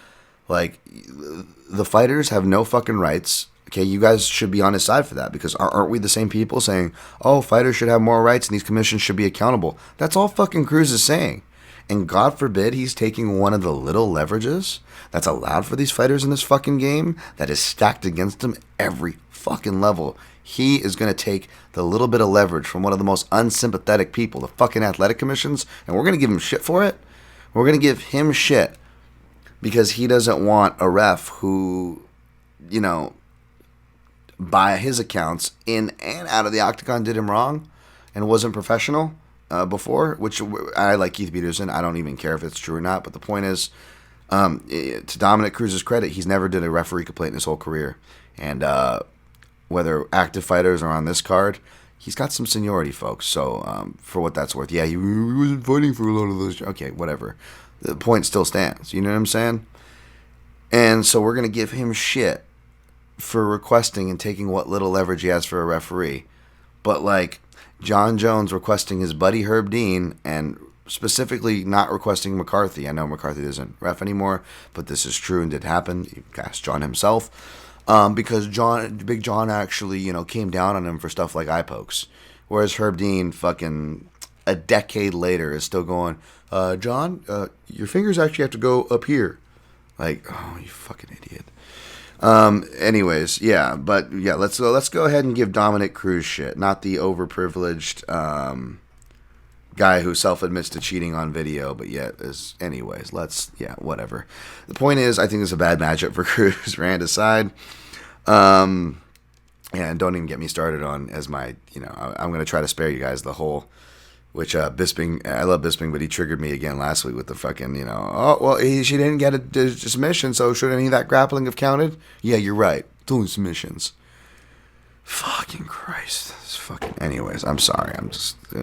Like, the fighters have no fucking rights. Okay, you guys should be on his side for that, because aren't we the same people saying, oh, fighters should have more rights and these commissions should be accountable? That's all fucking Cruz is saying. And God forbid he's taking one of the little leverages that's allowed for these fighters in this fucking game that is stacked against him every fucking level. He is going to take the little bit of leverage from one of the most unsympathetic people, the fucking athletic commissions, and we're going to give him shit for it. We're going to give him shit because he doesn't want a ref who, by his accounts, in and out of the octagon did him wrong and wasn't professional before, which I like Keith Peterson. I don't even care if it's true or not, but the point is, to Dominic Cruz's credit, he's never did a referee complaint in his whole career. And whether active fighters are on this card, he's got some seniority, folks. So for what that's worth, yeah, he wasn't fighting for a lot of those. Okay, whatever. The point still stands. You know what I'm saying? And so we're going to give him shit for requesting and taking what little leverage he has for a referee. But like John Jones requesting his buddy Herb Dean and specifically not requesting McCarthy. I know McCarthy doesn't ref anymore, but this is true and did happen. He asked John himself. Because Big John actually, came down on him for stuff like eye pokes. Whereas Herb Dean, fucking a decade later, is still going, John, your fingers actually have to go up here. Like, oh, you fucking idiot. Anyways, yeah, but yeah, let's go ahead and give Dominic Cruz shit, not the overprivileged guy who self-admits to cheating on video, but yet is, anyways, whatever. The point is, I think it's a bad matchup for Cruz, rant aside. And don't even get me started on as my, I'm going to try to spare you guys the whole, which Bisping, I love Bisping, but he triggered me again last week with the fucking, oh, well, she didn't get a submission, so should any of that grappling have counted? Yeah, you're right. It's only submissions. Fucking Christ. Anyways, I'm sorry.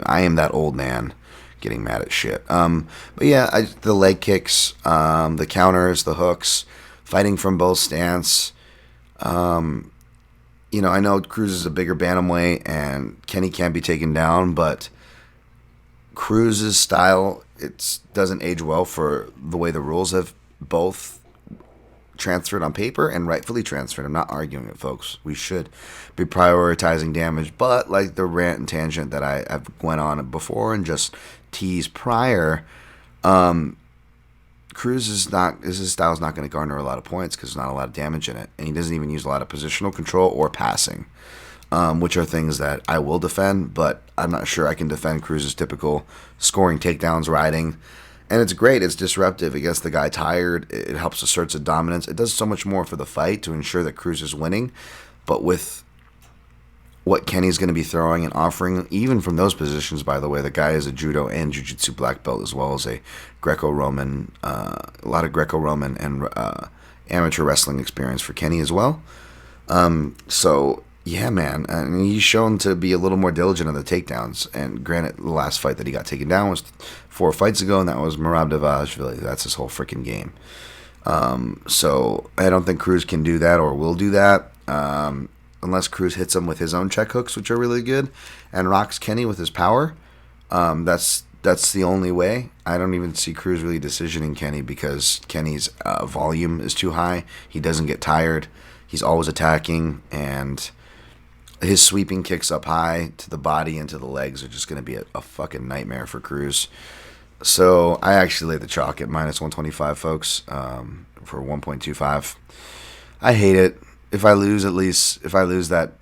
I am that old man getting mad at shit. But yeah, the leg kicks, the counters, the hooks, fighting from both stance. I know Cruz is a bigger bantamweight and Kenny can't be taken down, but Cruz's style, it doesn't age well for the way the rules have both transferred on paper and rightfully transferred. I'm not arguing it, folks. We should be prioritizing damage, but like the rant and tangent that I've went on before and just teased prior, Cruz's style is not going to garner a lot of points because there's not a lot of damage in it, and he doesn't even use a lot of positional control or passing, which are things that I will defend, but I'm not sure I can defend Cruz's typical scoring takedowns, riding. And it's great. It's disruptive. It gets the guy tired. It helps asserts a dominance. It does so much more for the fight to ensure that Cruz is winning. But with what Kenny's going to be throwing and offering, even from those positions, by the way, the guy is a judo and jiu-jitsu black belt as well as a Greco-Roman, a lot of Greco-Roman and amateur wrestling experience for Kenny as well. So, yeah, man. And he's shown to be a little more diligent on the takedowns. And granted, the last fight that he got taken down was 4 fights ago, and that was Merab Dvalishvili. That's his whole freaking game. So I don't think Cruz can do that or will do that unless Cruz hits him with his own check hooks, which are really good, and rocks Kenny with his power. That's the only way. I don't even see Cruz really decisioning Kenny because Kenny's volume is too high. He doesn't get tired. He's always attacking, and his sweeping kicks up high to the body and to the legs are just going to be a fucking nightmare for Cruz. So I actually lay the chalk at minus 125, folks, for 1.25. I hate it. If I lose that,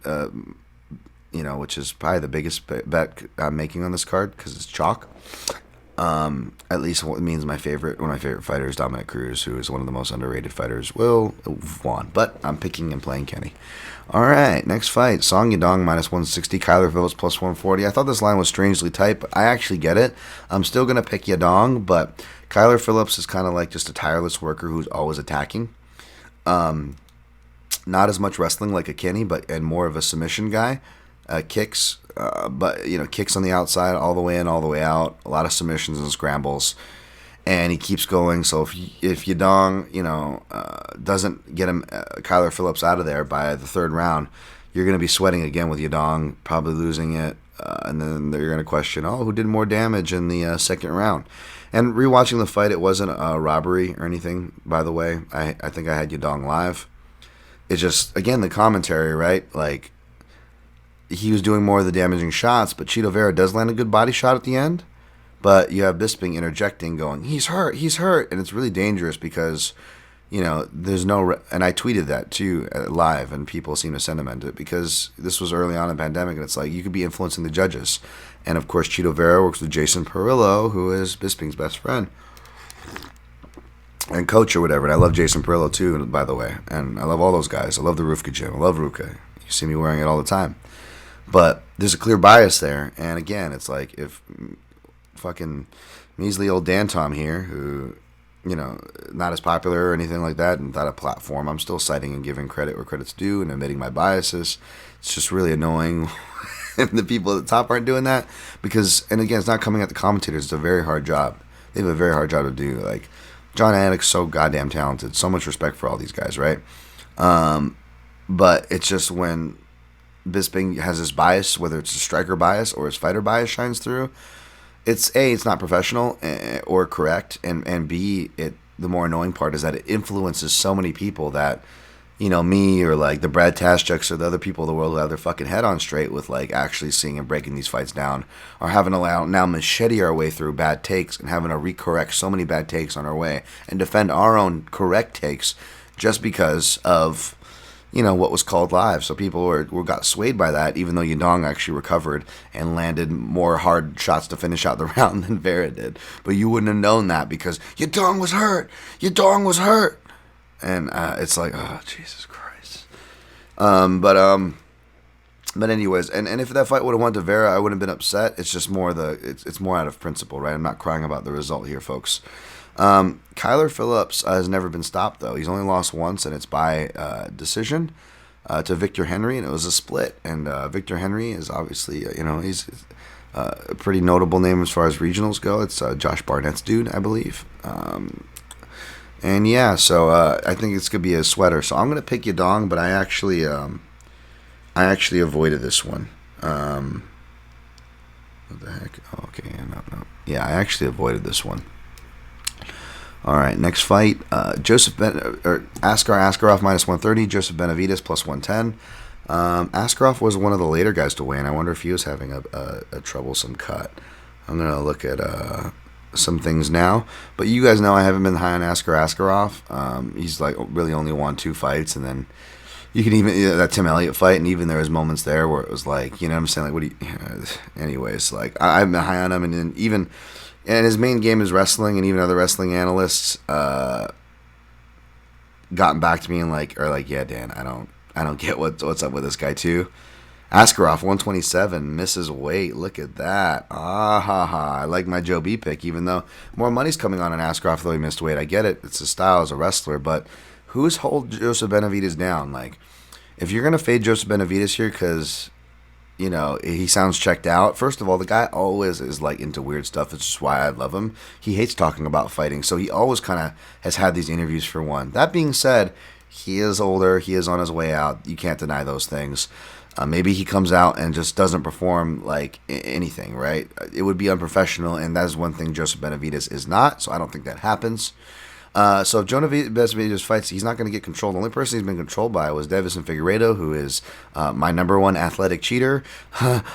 which is probably the biggest bet I'm making on this card because it's chalk. At least what it means one of my favorite fighters, Dominic Cruz, who is one of the most underrated fighters, will have won. But I'm picking and playing Kenny. All right, next fight, Song Yadong minus 160, Kyler Phillips plus 140. I thought this line was strangely tight, but I actually get it. I'm still going to pick Yadong, but Kyler Phillips is kind of like just a tireless worker who's always attacking. Not as much wrestling like a Kenny, and more of a submission guy. Kicks, but kicks on the outside, all the way in, all the way out. A lot of submissions and scrambles, and he keeps going. So if Yadong, doesn't get him Kyler Phillips out of there by the third round, you're going to be sweating again with Yadong, probably losing it, and then you're going to question, who did more damage in the second round? And rewatching the fight, it wasn't a robbery or anything. By the way, I think I had Yadong live. It's just again the commentary, right? Like, he was doing more of the damaging shots, but Chito Vera does land a good body shot at the end. But you have Bisping interjecting, going, he's hurt. And it's really dangerous because, there's no... And I tweeted that, too, live, and people seem to sentiment it because this was early on in the pandemic, and it's like, you could be influencing the judges. And, of course, Chito Vera works with Jason Perillo, who is Bisping's best friend and coach or whatever. And I love Jason Perillo, too, by the way. And I love all those guys. I love the Rufka gym. I love Rufka. You see me wearing it all the time. But there's a clear bias there, and again, it's like if fucking measly old Dan Tom here, who, not as popular or anything like that, and without a platform, I'm still citing and giving credit where credit's due and admitting my biases. It's just really annoying if the people at the top aren't doing that because, and again, it's not coming at the commentators. It's a very hard job. They have a very hard job to do. Like, John Anik's so goddamn talented. So much respect for all these guys, right? But it's just when Bisping has his bias, whether it's a striker bias or his fighter bias shines through, it's not professional or correct, and B, the more annoying part is that it influences so many people that, me or like the Brad Tascheks or the other people in the world who have their fucking head on straight with like actually seeing and breaking these fights down are having to now machete our way through bad takes and having to recorrect so many bad takes on our way and defend our own correct takes just because of what was called live. So people got swayed by that, even though Yadong actually recovered and landed more hard shots to finish out the round than Vera did. But you wouldn't have known that because Yadong was hurt. Yadong was hurt. And it's like, oh, Jesus Christ. But anyways, and if that fight would have went to Vera, I wouldn't have been upset. It's just more it's more out of principle, right? I'm not crying about the result here, folks. Kyler Phillips has never been stopped, though. He's only lost once, and it's by decision to Victor Henry, and it was a split. And Victor Henry is obviously, he's a pretty notable name as far as regionals go. It's Josh Barnett's dude, I believe. And yeah, so I think it's gonna be a sweater. So I'm gonna pick Yadong, but I actually avoided this one. What the heck? Oh, okay, no. Yeah, I actually avoided this one. All right, next fight. Askarov minus 130. Joseph Benavidez plus 110. Askarov was one of the later guys to weigh in. I wonder if he was having a troublesome cut. I'm going to look at some things now. But you guys know I haven't been high on Askarov. He's like really only won 2 fights. And then you can even, that Tim Elliott fight, and even there was moments there where it was like, you know what I'm saying? Like, what do you, anyways, like, I've been high on him. And then even, and his main game is wrestling, and even other wrestling analysts gotten back to me and like, yeah, Dan, I don't get what's up with this guy too. Askarov 127 misses weight. Look at that. I like my Joe B pick, even though more money's coming on Askarov though he missed weight. I get it. It's his style as a wrestler, but who's hold Joseph Benavidez down? Like, if you're gonna fade Joseph Benavidez here because, you know, he sounds checked out. First of all, the guy always is like into weird stuff. It's just why I love him. He hates talking about fighting, so he always kind of has had these interviews for one. That being said, he is older. He is on his way out. You can't deny those things. Maybe he comes out and just doesn't perform like anything, right? It would be unprofessional, and that is one thing Joseph Benavidez is not, so I don't think that happens. So if Jonah Benavidez fights, he's not going to get controlled. The only person he's been controlled by was Davison Figueiredo, who is my number one athletic cheater,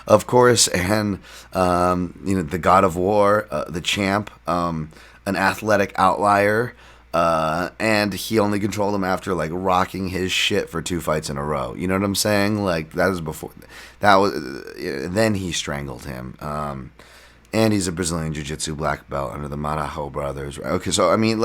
of course, and the god of war, the champ, an athletic outlier, and he only controlled him after like rocking his shit for 2 fights in a row. You know what I'm saying? Like that was before that was. Then he strangled him. And he's a Brazilian Jiu-Jitsu black belt under the Marajo brothers. Okay, so, I mean,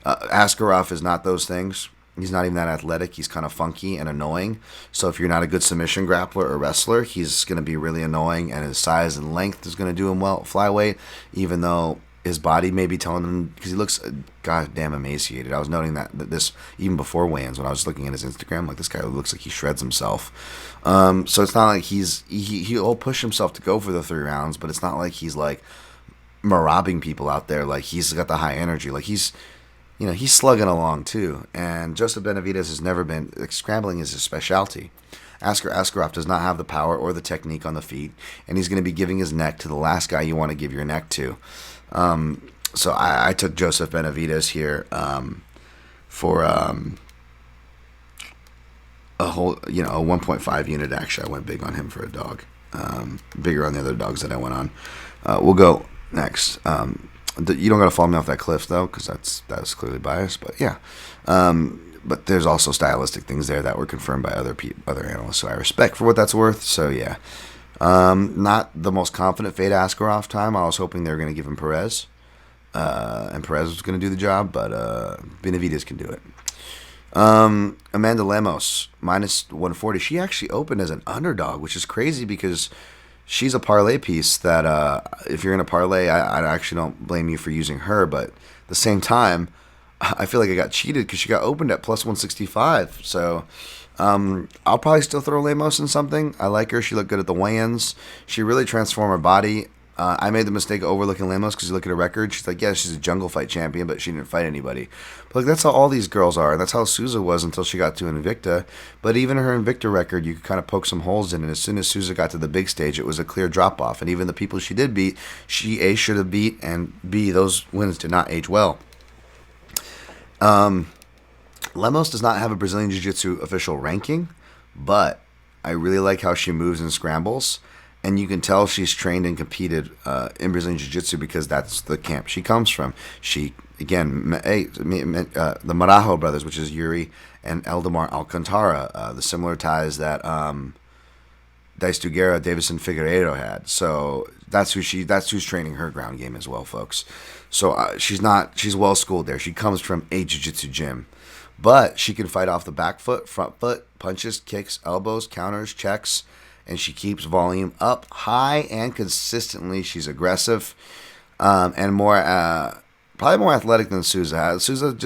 Askarov is not those things. He's not even that athletic. He's kind of funky and annoying. So if you're not a good submission grappler or wrestler, he's going to be really annoying, and his size and length is going to do him well at flyweight, even though his body may be telling him, because he looks goddamn emaciated. I was noting that this even before weigh-ins when I was looking at his Instagram, like, this guy looks like he shreds himself. So it's not like he'll push himself to go for the 3 rounds, but it's not like he's like robbing people out there. Like, he's got the high energy. Like, he's slugging along too. And Joseph Benavidez has never been, like, scrambling is his specialty. Askarov does not have the power or the technique on the feet, and he's going to be giving his neck to the last guy you want to give your neck to. So I took Joseph Benavidez here for a whole, a 1.5 unit. Actually, I went big on him for a dog, bigger on the other dogs that I went on. We'll go next. You don't got to fall me off that cliff though, because that's clearly biased. But yeah, but there's also stylistic things there that were confirmed by other analysts, so I respect for what that's worth. So yeah. Not the most confident fade Askarov time. I was hoping they were going to give him Perez, and Perez was going to do the job, but Benavidez can do it. Amanda Lamos, minus 140. She actually opened as an underdog, which is crazy because she's a parlay piece that if you're in a parlay, I actually don't blame you for using her, but at the same time, I feel like I got cheated because she got opened at plus 165, so... I'll probably still throw Lamos in something. I like her. She looked good at the weigh-ins. She really transformed her body. I made the mistake of overlooking Lamos because you look at her record. She's like, yeah, she's a jungle fight champion, but she didn't fight anybody. But like, that's how all these girls are. That's how Souza was until she got to Invicta. But even her Invicta record, you could kind of poke some holes in. And as soon as Souza got to the big stage, it was a clear drop-off. And even the people she did beat, she A, should have beat, and B, those wins did not age well. Lemos does not have a Brazilian Jiu-Jitsu official ranking, but I really like how she moves and scrambles, and you can tell she's trained and competed in Brazilian Jiu-Jitsu because that's the camp she comes from. She, again, the Marajo brothers, which is Yuri and Eldemar Alcantara, the similar ties that Dice Duguera, Davison Figueiredo had. So that's who's training her ground game as well, folks. So she's well schooled there. She comes from a Jiu-Jitsu gym. But she can fight off the back foot, front foot, punches, kicks, elbows, counters, checks, and she keeps volume up high and consistently. She's aggressive and probably more athletic than Souza has. Souza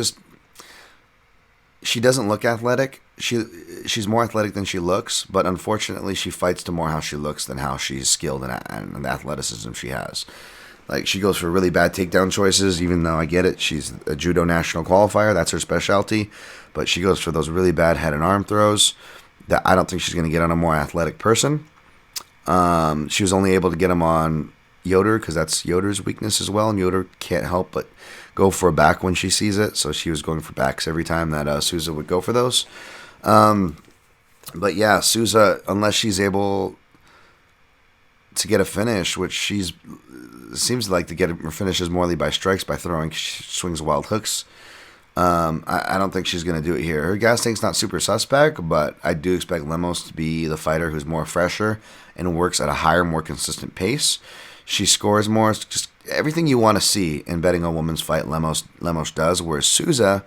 she doesn't look athletic. She's more athletic than she looks, but unfortunately she fights to more how she looks than how she's skilled and the athleticism she has. Like, she goes for really bad takedown choices, even though I get it. She's a judo national qualifier. That's her specialty. But she goes for those really bad head and arm throws that I don't think she's going to get on a more athletic person. She was only able to get him on Yoder because that's Yoder's weakness as well, and Yoder can't help but go for a back when she sees it, so she was going for backs every time that Souza would go for those. But yeah, Souza, unless she's able to get a finish, which she's seems like to get her finishes morely by strikes by throwing swings wild hooks. I don't think she's going to do it here. Her gas tank's not super suspect, but I do expect Lamos to be the fighter who's more fresher and works at a higher, more consistent pace. She scores more. It's just everything you want to see in betting a women's fight, Lamos does. Whereas Souza,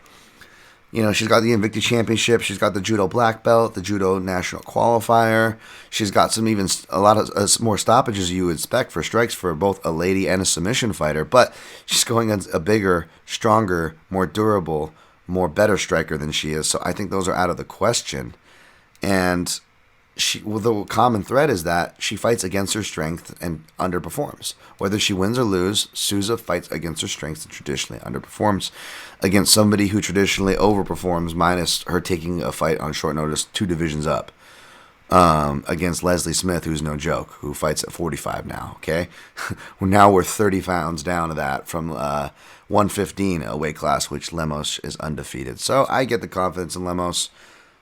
she's got the Invicta Championship. She's got the Judo Black Belt, the Judo National Qualifier. She's got a lot of more stoppages you would expect for strikes for both a lady and a submission fighter. But she's going against a bigger, stronger, more durable, better striker than she is. So I think those are out of the question. And the common thread is that she fights against her strength and underperforms. Whether she wins or loses, Souza fights against her strengths and traditionally underperforms against somebody who traditionally overperforms, minus her taking a fight on short notice 2 divisions up against Leslie Smith, who's no joke, who fights at 45 now, okay? Now we're 30 pounds down to that from 115, a weight class, which Lamos is undefeated. So I get the confidence in Lamos.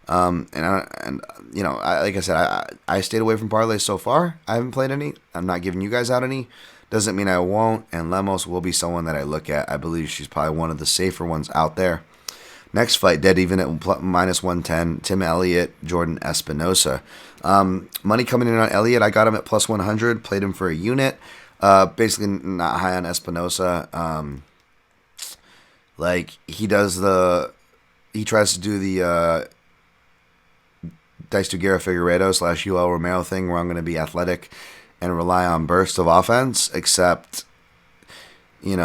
Like I said, I stayed away from parlays so far. I haven't played any. I'm not giving you guys out any. Doesn't mean I won't. And Lamos will be someone that I look at. I believe she's probably one of the safer ones out there. Next fight, dead even at minus 110. Tim Elliott, Jordan Espinosa. Money coming in on Elliott. I got him at plus 100. Played him for a unit. Basically not high on Espinosa. He tries to do the Dice Tuguera Figueredo / UL Romero thing where I'm going to be athletic and rely on bursts of offense, except, they're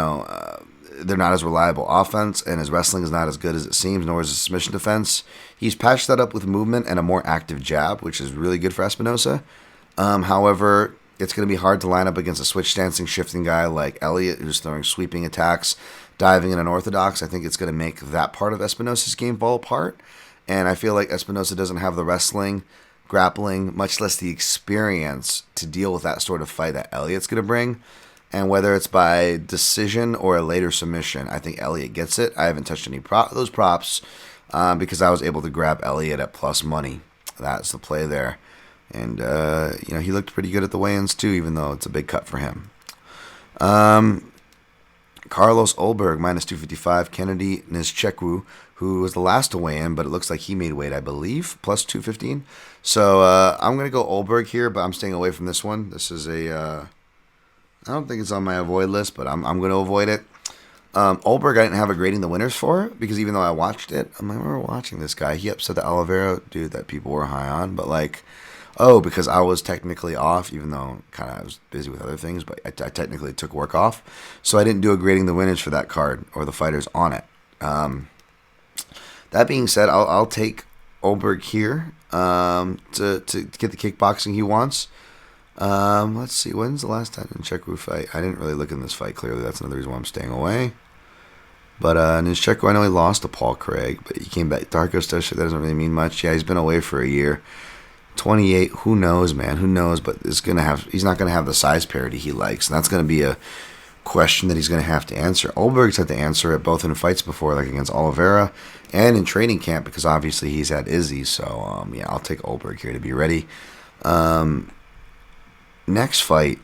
not as reliable offense, and his wrestling is not as good as it seems, nor is his submission defense. He's patched that up with movement and a more active jab, which is really good for Espinosa. However, it's going to be hard to line up against a switch dancing, shifting guy like Elliott, who's throwing sweeping attacks, diving in unorthodox. I think it's going to make that part of Espinosa's game fall apart. And I feel like Espinosa doesn't have the wrestling, grappling, much less the experience to deal with that sort of fight that Elliott's going to bring. And whether it's by decision or a later submission, I think Elliott gets it. I haven't touched any those props because I was able to grab Elliott at plus money. That's the play there. And, he looked pretty good at the weigh-ins too, even though it's a big cut for him. Carlos Oldberg, minus 255. Kennedy Nizchekwu, who was the last to weigh in, but it looks like he made weight, I believe, plus 215. So I'm going to go Oldberg here, but I'm staying away from this one. This is I don't think it's on my avoid list, but I'm going to avoid it. Oldberg, I didn't have a grading the winners for, because even though I watched it, I remember watching this guy. He upset the Oliveira dude that people were high on, but because I was technically off, even though I was busy with other things, but I technically took work off. So I didn't do a grading the winners for that card or the fighters on it. That being said, I'll take Oldberg here to get the kickboxing he wants. Let's see, when's the last time Nizchekwu fight? I didn't really look in this fight clearly. That's another reason why I'm staying away. But Nizchekwu, I know he lost to Paul Craig, but he came back. Darko Stosha, that doesn't really mean much. Yeah, he's been away for a year. 28, who knows, man? Who knows? But he's not going to have the size parity he likes. And that's going to be a question that he's going to have to answer. Oldberg's had to answer it both in fights before, like against Oliveira, and in training camp, because obviously he's had Izzy. So, I'll take Oldberg here to be ready. Next fight,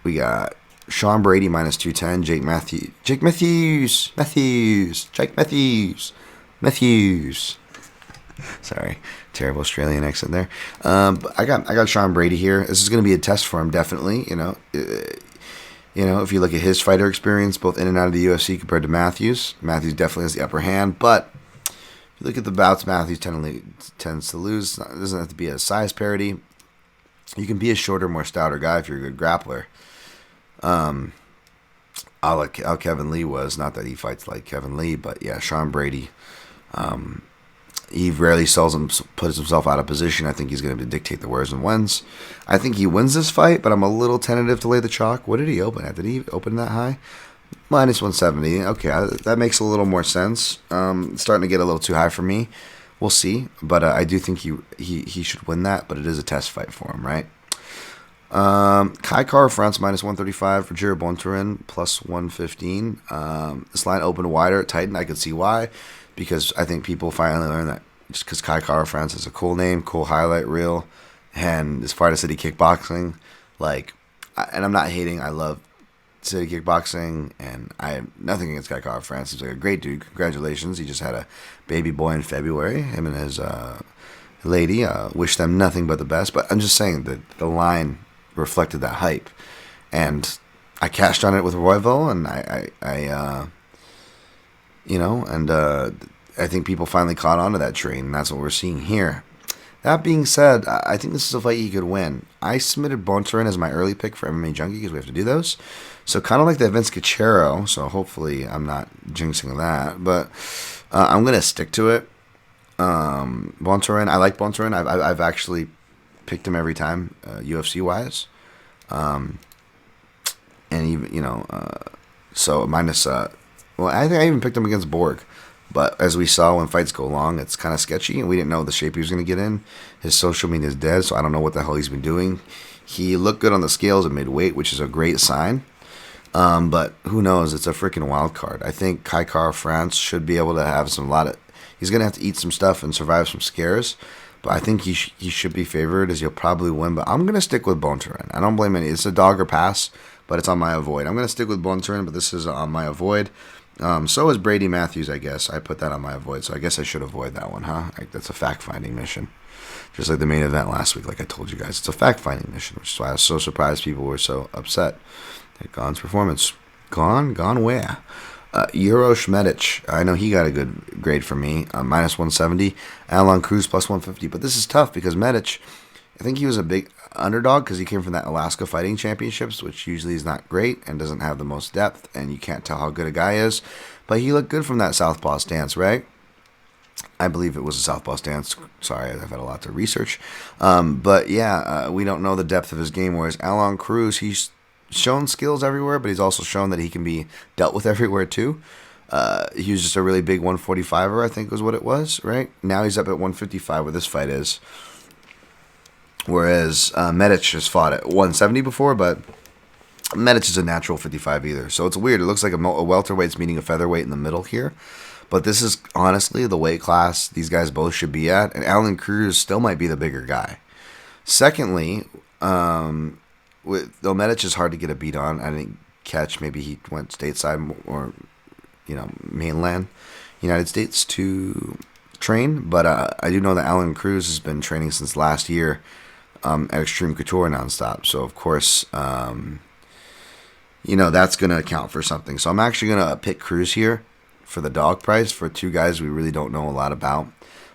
we got Sean Brady minus 210, Jake Matthews. Sorry, terrible Australian accent there. But I got Sean Brady here. This is going to be a test for him, definitely. If you look at his fighter experience, both in and out of the UFC compared to Matthews definitely has the upper hand. But if you look at the bouts, Matthews tends to lose. It doesn't have to be a size parity. You can be a shorter, more stouter guy if you're a good grappler. How Kevin Lee was. Not that he fights like Kevin Lee, but yeah, Sean Brady. He rarely puts himself out of position. I think he's going to dictate the wheres and whens. I think he wins this fight, but I'm a little tentative to lay the chalk. What did he open at? Did he open that high? Minus 170. Okay, that makes a little more sense. It's starting to get a little too high for me. We'll see. But I do think he should win that, but it is a test fight for him, right? Kai Kara France minus 135 for Jared Bontorin plus 115. This line opened wider at Titan. I could see why, because I think people finally learned that just because Kai Kara France is a cool name, cool highlight reel, and it's part of City Kickboxing. And I'm not hating. I love City Kickboxing, and I have nothing against Kai Kara France. He's like a great dude. Congratulations. He just had a baby boy in February. Him and his lady. Wish them nothing but the best. But I'm just saying that the line reflected that hype, and I cashed on it with Royval, and I think people finally caught on to that train, and that's what we're seeing here. That being said, I think this is a fight he could win. I submitted Bontorin as my early pick for MMA Junkie because we have to do those. So kind of like that Vince Cachero, so hopefully I'm not jinxing that, but I'm going to stick to it. Bontorin, I like Bontorin. I've actually picked him every time, UFC wise, and even so minus. Well, I think I even picked him against Borg, but as we saw when fights go long, it's kind of sketchy, and we didn't know the shape he was going to get in. His social media is dead, so I don't know what the hell he's been doing. He looked good on the scales at midweight, which is a great sign. But who knows? It's a freaking wild card. I think Kai Kara France should be able to have he's going to have to eat some stuff and survive some scares. But I think he should be favored, as he'll probably win. But I'm going to stick with Bontorin. I don't blame any. It's a dog or pass, but it's on my avoid. I'm going to stick with Bontorin, but this is on my avoid. So is Brady Matthews, I guess. I put that on my avoid, so I guess I should avoid that one, huh? That's a fact-finding mission. Just like the main event last week, like I told you guys. It's a fact-finding mission, which is why I was so surprised people were so upset at Gon's performance. Gone where? Uros Medic, I know he got a good grade from me, minus 170. Alon Cruz plus 150. But this is tough because Medic, I think he was a big underdog because he came from that Alaska Fighting Championships, which usually is not great and doesn't have the most depth, and you can't tell how good a guy is. But he looked good from that southpaw stance, right? I believe it was a southpaw stance. Sorry, I've had a lot to research. But yeah, we don't know the depth of his game, whereas Alon Cruz, he's shown skills everywhere, but he's also shown that he can be dealt with everywhere too. He was just a really big 145er, I think was what it was, right? Now he's up at 155 where this fight is. Whereas Medic has fought at 170 before, but Medic is a natural 55 either. So it's weird. It looks like a welterweight's meeting a featherweight in the middle here. But this is honestly the weight class these guys both should be at. And Alon Cruz still might be the bigger guy. Secondly, though Medic is hard to get a beat on, I didn't catch. Maybe he went stateside or mainland United States to train. But I do know that Alon Cruz has been training since last year at Extreme Couture nonstop. So of course, that's going to account for something. So I'm actually going to pick Cruz here for the dog price for two guys we really don't know a lot about.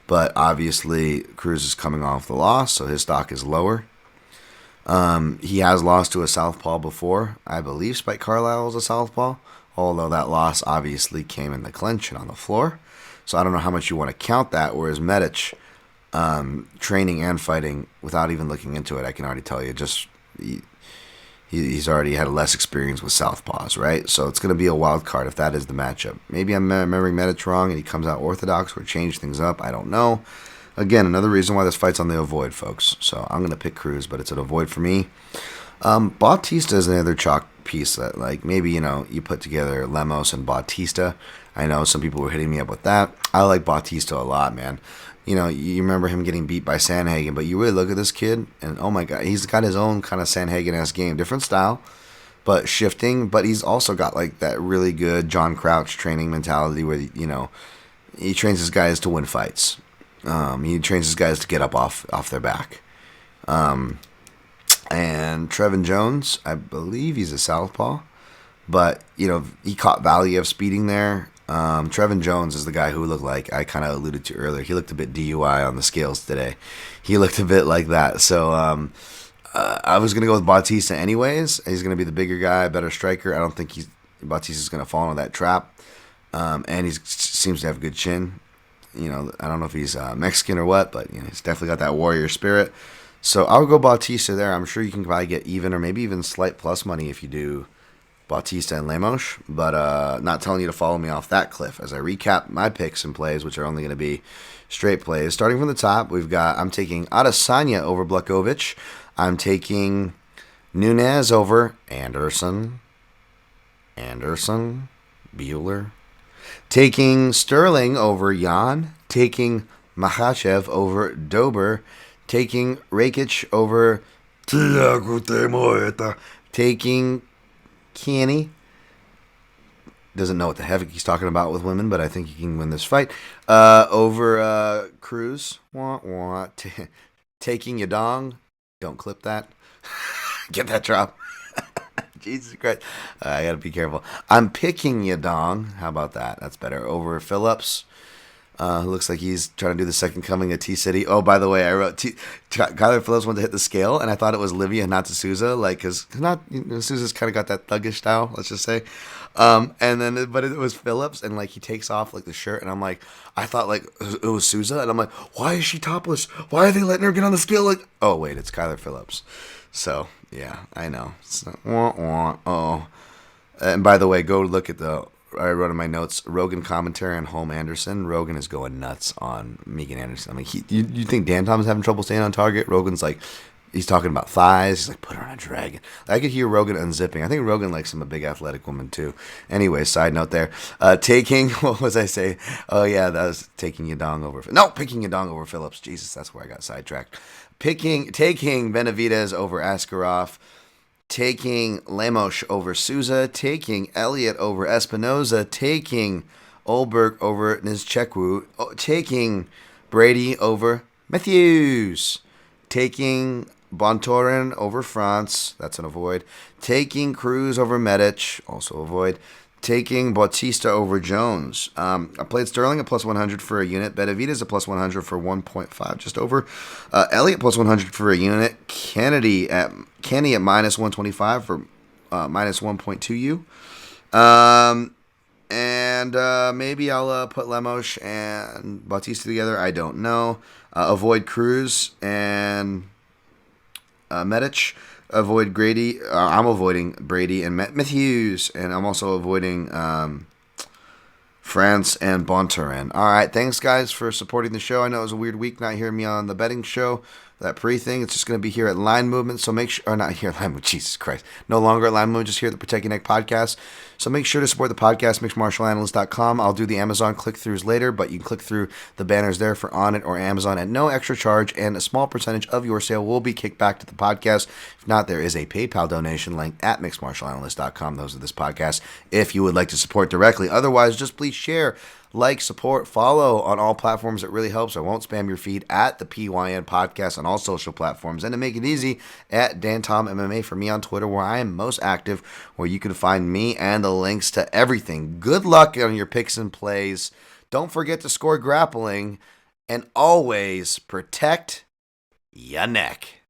But obviously, Cruz is coming off the loss, so his stock is lower. He has lost to a southpaw before. I believe Spike Carlisle is a southpaw, although that loss obviously came in the clinch and on the floor. So I don't know how much you want to count that, whereas Medic, training and fighting without even looking into it, I can already tell you, he's already had less experience with southpaws, right? So it's going to be a wild card if that is the matchup. Maybe I'm remembering Medic wrong and he comes out orthodox or change things up. I don't know. Again, another reason why this fight's on the avoid, folks. So I'm going to pick Cruz, but it's an avoid for me. Bautista is another chalk piece that, maybe, you put together Lamos and Bautista. I know some people were hitting me up with that. I like Bautista a lot, man. You remember him getting beat by Sandhagen, but you really look at this kid, and oh my God, he's got his own kind of Sandhagen-esque game. Different style, but shifting. But he's also got, that really good John Crouch training mentality where, he trains his guys to win fights. He trains his guys to get up off their back. And Trevin Jones, I believe he's a southpaw, but he caught Valiev speeding there. Trevin Jones is the guy who looked like I kind of alluded to earlier. He looked a bit DUI on the scales today. He looked a bit like that. So I was gonna go with Bautista anyways. He's gonna be the bigger guy, better striker. I don't think Bautista's gonna fall into that trap. And he seems to have a good chin. I don't know if he's Mexican or what, but he's definitely got that warrior spirit. So I'll go Bautista there. I'm sure you can probably get even or maybe even slight plus money if you do Bautista and Lamos, but not telling you to follow me off that cliff as I recap my picks and plays, which are only going to be straight plays. Starting from the top, I'm taking Adesanya over Blachowicz. I'm taking Nunes over Anderson. Bueller. Taking Sterling over Jan. Taking Makhachev over Dober. Taking Rakic over Thiago Temoeta. Taking Kenny. Doesn't know what the heck he's talking about with women, but I think he can win this fight. Over Cruz. Taking Yadong. Don't clip that. Get that drop. Jesus Christ. I got to be careful. I'm picking Yadong. How about that? That's better. Over Phillips. Looks like he's trying to do the second coming of T-City. Oh, by the way, I wrote Kyler Phillips wanted to hit the scale, and I thought it was Livia, not D'Souza, because D'Souza's kind of got that thuggish style, let's just say. But it was Phillips, and he takes off the shirt, and I'm like, I thought it was Souza, and I'm like, why is she topless? Why are they letting her get on the scale? Oh wait, it's Kyler Phillips. So yeah, I know. So, oh, and by the way, go look at I wrote in my notes, Rogan commentary on Holm Anderson. Rogan is going nuts on Megan Anderson. I mean, you think Dan Tom is having trouble staying on target? Rogan's he's talking about thighs. He's put her on a dragon. I could hear Rogan unzipping. I think Rogan likes him a big athletic woman too. Anyway, side note there. Taking, what was I say? Oh yeah, that was taking Yadong over. No, picking Yadong over Phillips. Jesus, that's where I got sidetracked. Taking Benavidez over Askarov. Taking Lamos over Souza, taking Elliott over Espinosa, taking Oldberg over Nizchekwu, taking Brady over Matthews, taking Bontorin over France, that's an avoid, taking Cruz over Medic, also avoid, taking Bautista over Jones. I played Sterling at plus 100 for a unit. Benavidez at plus 100 for 1.5, just over. Elliott plus 100 for a unit. Kenny at minus 125 for minus 1.2 U. Maybe I'll put Lemos and Bautista together. I don't know. Avoid Cruz and Medic. Avoid Grady. I'm avoiding Brady and Matthews, and I'm also avoiding France and Bontorin. All right, thanks guys for supporting the show. I know it was a weird week not hearing me on the betting show, that pre-thing. It's just going to be here at Line Movement, so make sure, or not here at Line Movement, Jesus Christ. No longer at Line Movement, just here at the Protect Your Neck podcast. So make sure to support the podcast, mixedmartialanalyst.com. I'll do the Amazon click-throughs later, but you can click through the banners there for On It or Amazon at no extra charge, and a small percentage of your sale will be kicked back to the podcast. If not, there is a PayPal donation link at mixedmartialanalyst.com. Those are this podcast if you would like to support directly. Otherwise, just please share, like, support, follow on all platforms. It really helps. I won't spam your feed at the PYN podcast on all social platforms. And to make it easy, at Dan Tom MMA for me on Twitter, where I am most active, where you can find me and the links to everything. Good luck on your picks and plays. Don't forget to score grappling, and always protect your neck.